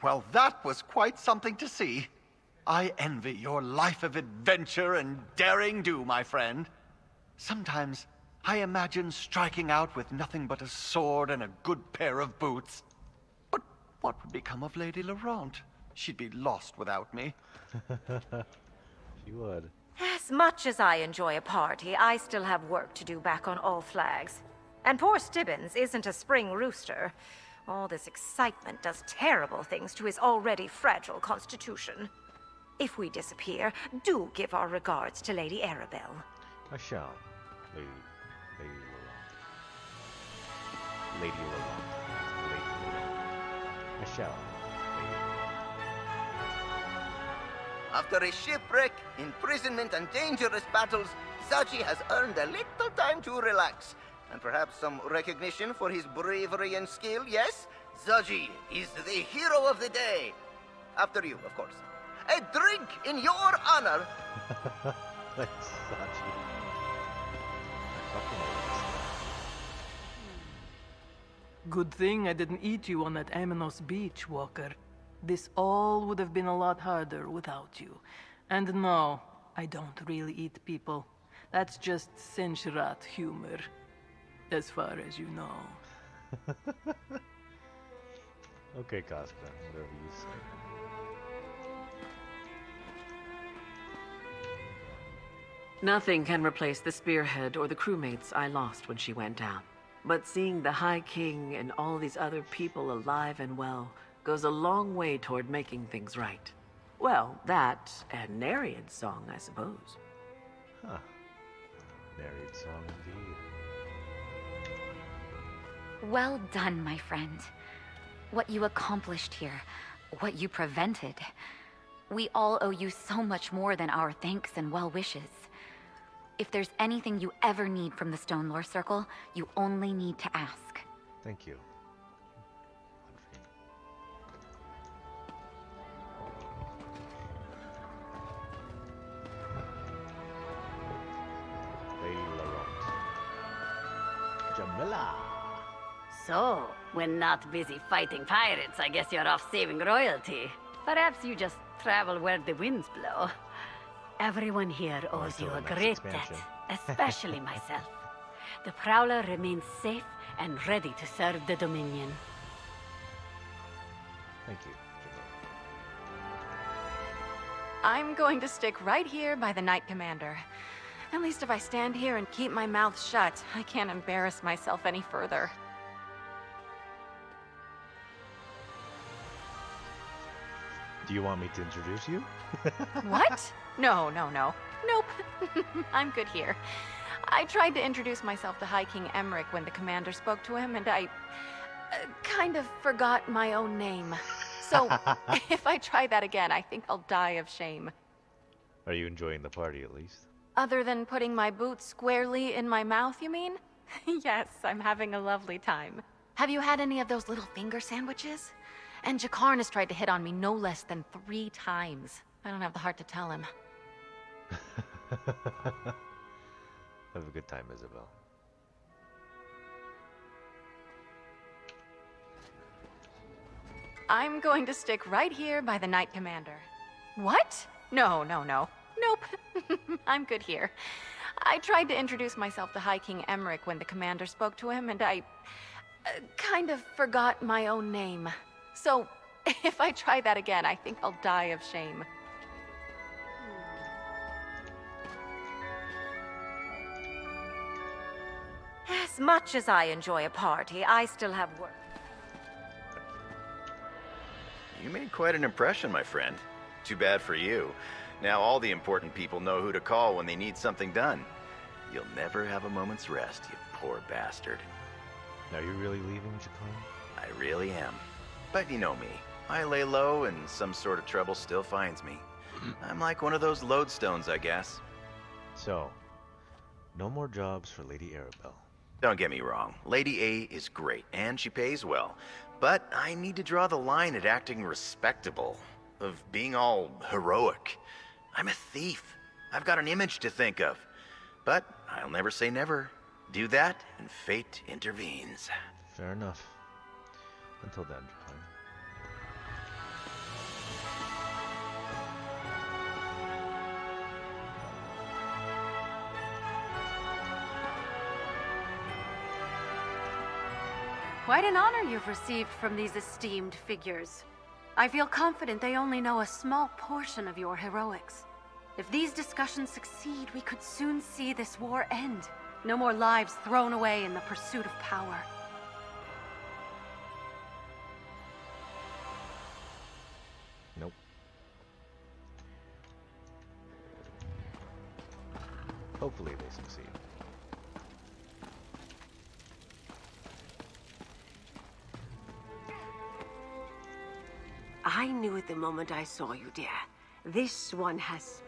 Well, that was quite something to see. I envy your life of adventure and daring do, my friend. Sometimes I imagine striking out with nothing but a sword and a good pair of boots. But what would become of Lady Laurent? She'd be lost without me. She would. As much as I enjoy a party, I still have work to do back on All Flags. And poor Stibbins isn't a spring rooster. All this excitement does terrible things to his already fragile constitution. If we disappear, do give our regards to Lady Arabelle. I shall, Lady Laurent. Lady Laurent. I shall, Lady Laurent. After a shipwreck, imprisonment, and dangerous battles, Zaji has earned a little time to relax. And perhaps some recognition for his bravery and skill, yes? Zaji is the hero of the day. After you, of course. A drink in your honor. Thanks, Sachi. Good thing I didn't eat you on that Aminos beach, Walker. This all would have been a lot harder without you. And no, I don't really eat people. That's just Senshrat humor. As far as you know. Okay, Casca, whatever you say. Nothing can replace the spearhead or the crewmates I lost when she went down. But seeing the High King and all these other people alive and well goes a long way toward making things right. Well, that and Nereid's song, I suppose. Huh. Nereid's song indeed. Well done, my friend. What you accomplished here, what you prevented. We all owe you so much more than our thanks and well wishes. If there's anything you ever need from the Stone Lore Circle, you only need to ask. Thank you. Lady Laurent. Jamila! So, when not busy fighting pirates, I guess you're off saving royalty. Perhaps you just travel where the winds blow. Everyone here owes you a great debt, especially myself. The Prowler remains safe and ready to serve the Dominion. Thank you. I'm going to stick right here by the Knight Commander. At least if I stand here and keep my mouth shut, I can't embarrass myself any further. Do you want me to introduce you? What? No. Nope. I'm good here. I tried to introduce myself to High King Emmerich when the commander spoke to him, and I kind of forgot my own name. So, if I try that again, I think I'll die of shame. Are you enjoying the party at least? Other than putting my boots squarely in my mouth, you mean? Yes, I'm having a lovely time. Have you had any of those little finger sandwiches? And Jakarn has tried to hit on me no less than 3 times. I don't have the heart to tell him. Have a good time, Isabel. I'm going to stick right here by the Knight Commander. What? No. Nope. I'm good here. I tried to introduce myself to High King Emmerich when the commander spoke to him, and I kind of forgot my own name. So, if I try that again, I think I'll die of shame. As much as I enjoy a party, I still have work. You made quite an impression, my friend. Too bad for you. Now all the important people know who to call when they need something done. You'll never have a moment's rest, you poor bastard. Are you really leaving, Jakarn? I really am. But you know me. I lay low and some sort of trouble still finds me. I'm like one of those lodestones, I guess. So, no more jobs for Lady Arabelle. Don't get me wrong. Lady A is great, and she pays well. But I need to draw the line at acting respectable, of being all heroic. I'm a thief. I've got an image to think of. But I'll never say never. Do that, and fate intervenes. Fair enough. Until then, Jakarn. Quite an honor you've received from these esteemed figures. I feel confident they only know a small portion of your heroics. If these discussions succeed, we could soon see this war end. No more lives thrown away in the pursuit of power. Nope. Hopefully they succeed. I knew at the moment I saw you, dear. This one has...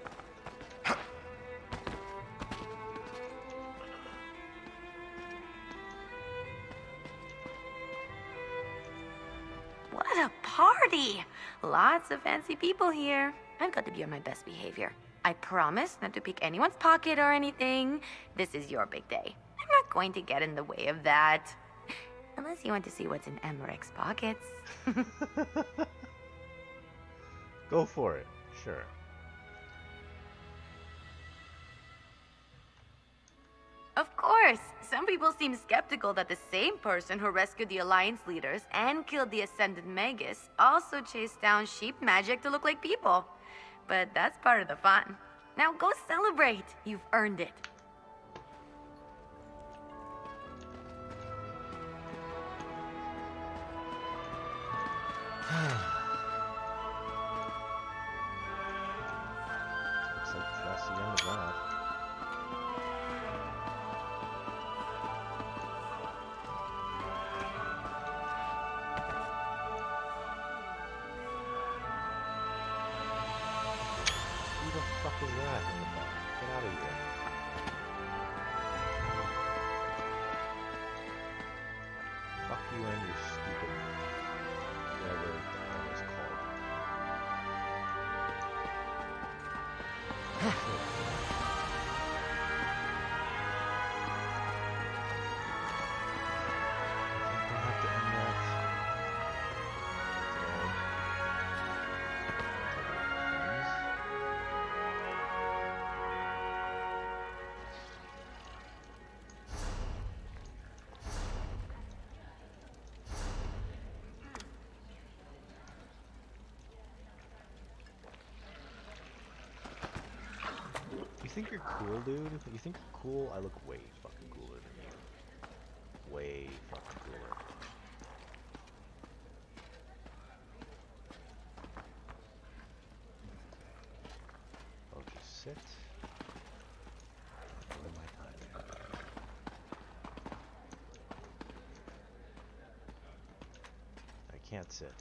What a party! Lots of fancy people here. I've got to be on my best behavior. I promise not to pick anyone's pocket or anything. This is your big day. I'm not going to get in the way of that. Unless you want to see what's in Emmerich's pockets. Go for it. Sure. Of course! Some people seem skeptical that the same person who rescued the Alliance leaders and killed the Ascendant Magus also chased down sheep magic to look like people. But that's part of the fun. Now go celebrate! You've earned it. Looks like that's the end of that. Who the fuck is that in the back? Get out of here. Fuck you and your stupid whatever the hell it's called. I have to end that. You think you're cool, dude? You think you're cool? I look way fucking cooler than you. Way fucking cooler. I'll just sit. What am I doing? I can't sit.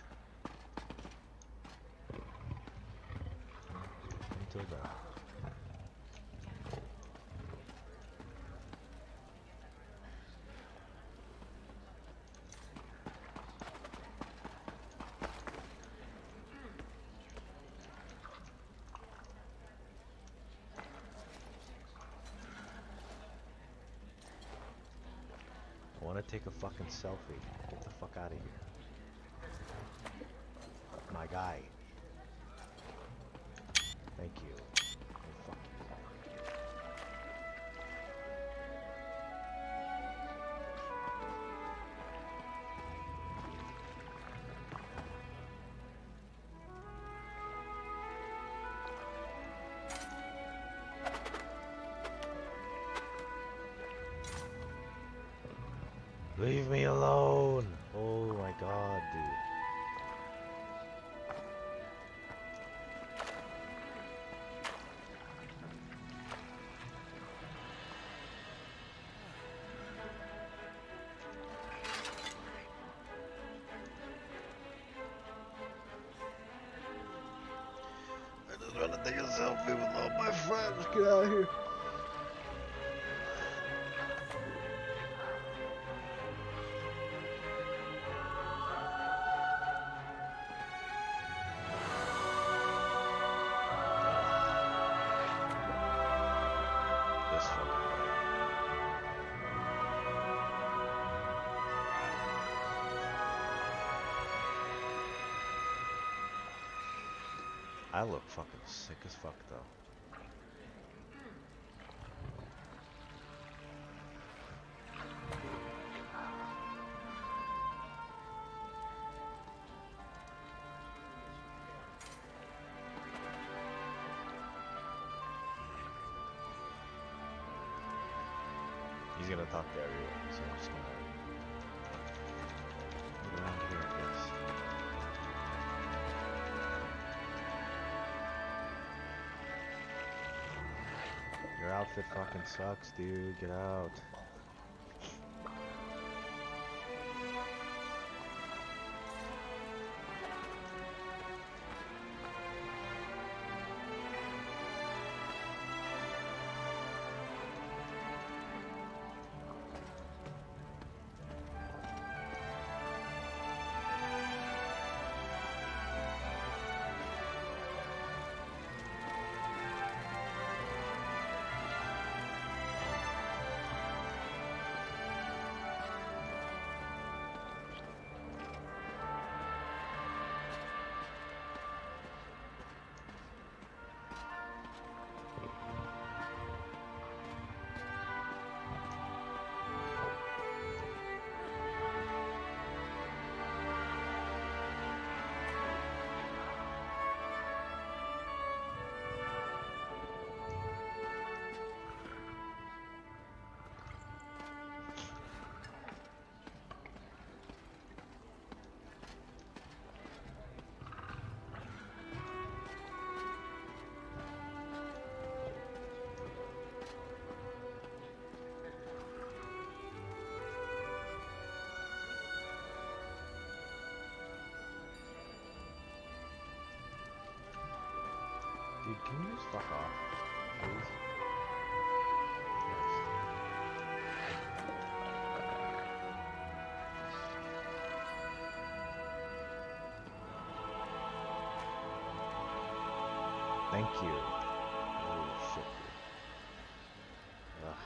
Until then. I want to take a fucking selfie. Get the fuck out of here. My guy. Thank you. Oh, fuck you. Leave me alone! Oh my god, dude. I just want to take a selfie with all my friends. Get out of here. This fucking guy. I look fucking sick as fuck though. He's gonna talk to everyone, so I'm just gonna get around here, I guess. Your outfit fucking sucks, dude. Get out. Fuck off, please. Thank you. Holy shit, dude. Ugh.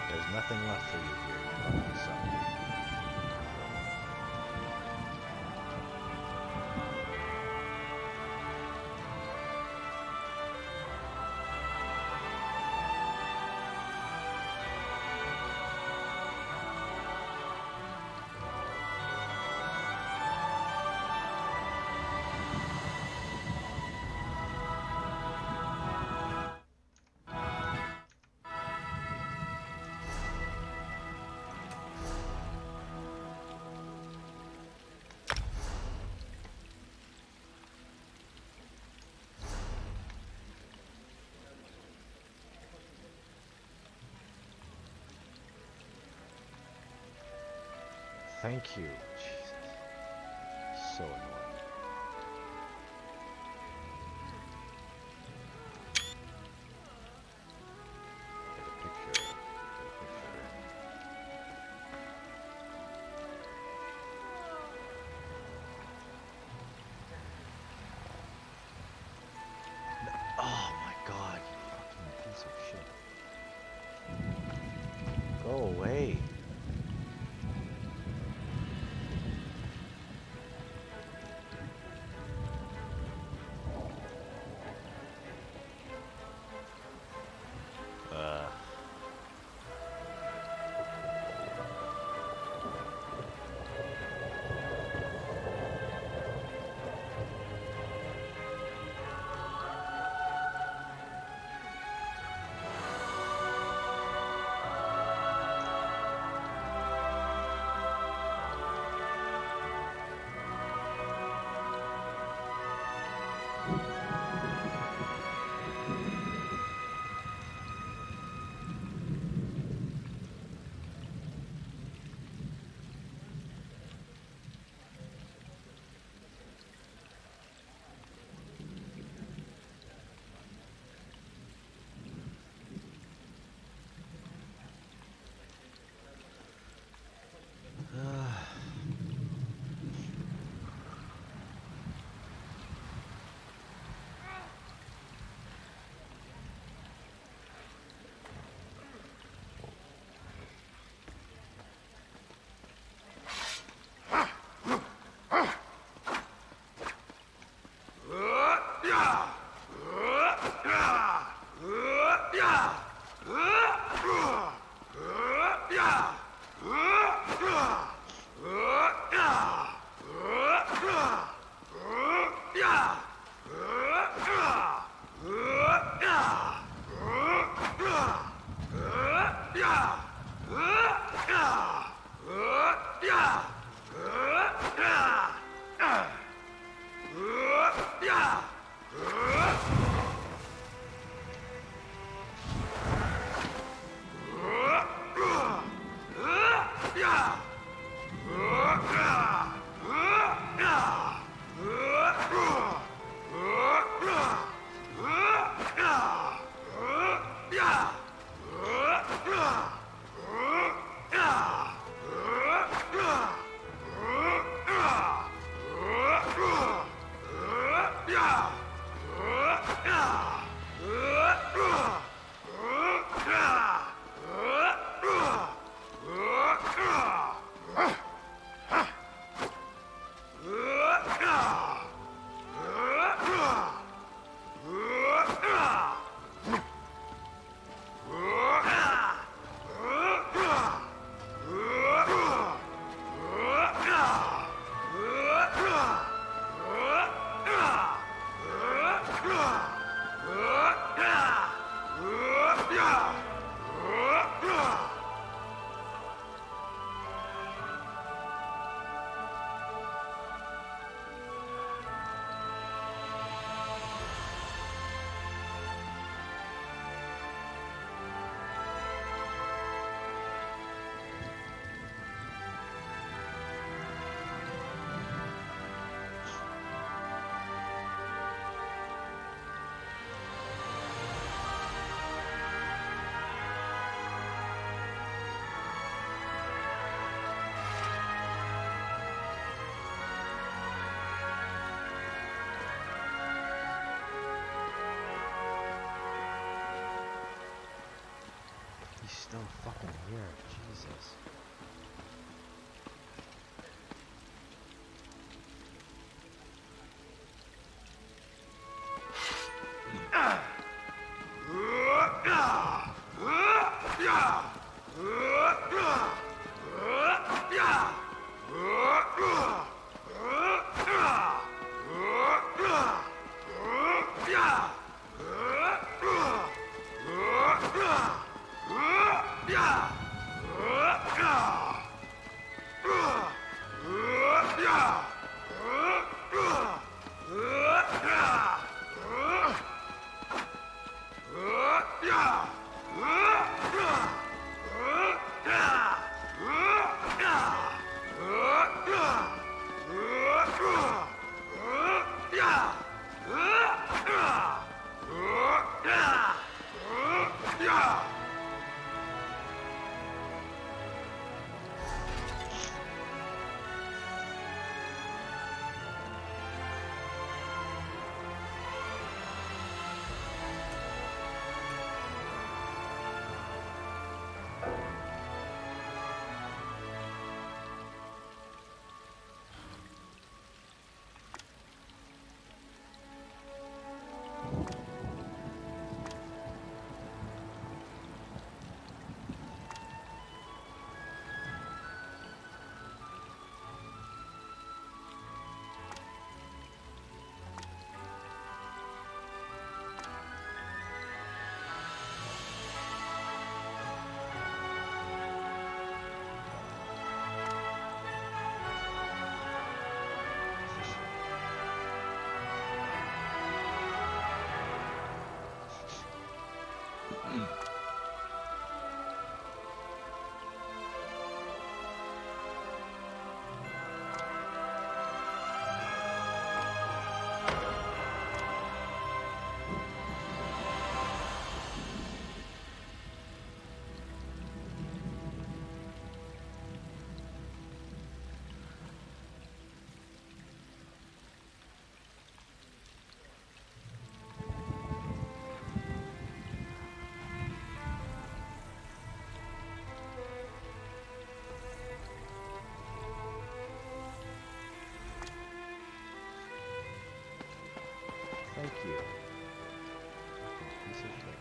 There's nothing left for you here, so. Thank you. Jesus. So annoying. Get a picture. Oh my god, you fucking piece of shit. Go away. still fucking here. Jesus. Thank you. Piece of shit.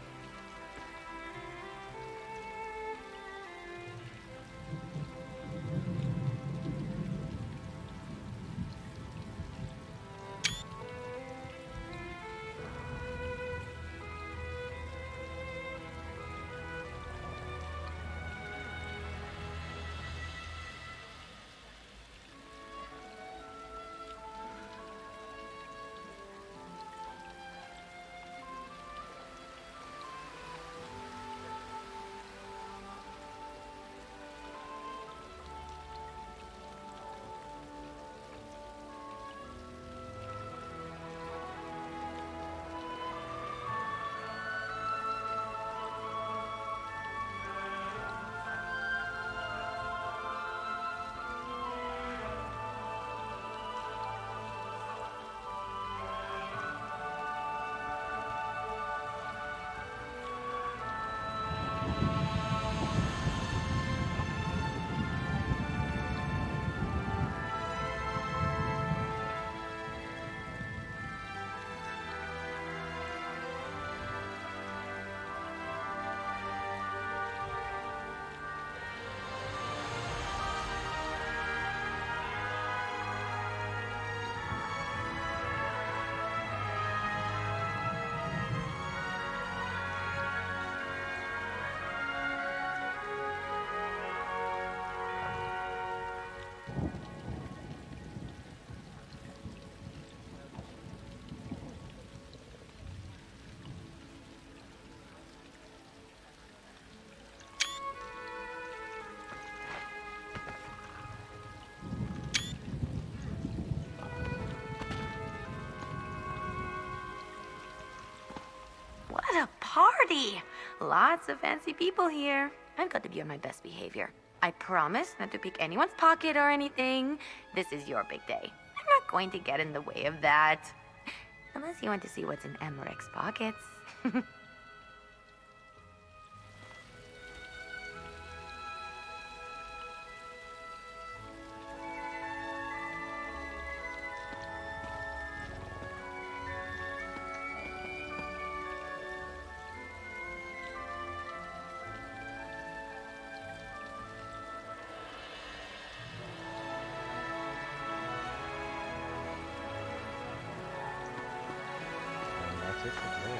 What a party! Lots of fancy people here. I've got to be on my best behavior. I promise not to pick anyone's pocket or anything. This is your big day. I'm not going to get in the way of that. Unless you want to see what's in Emmerich's pockets. different way.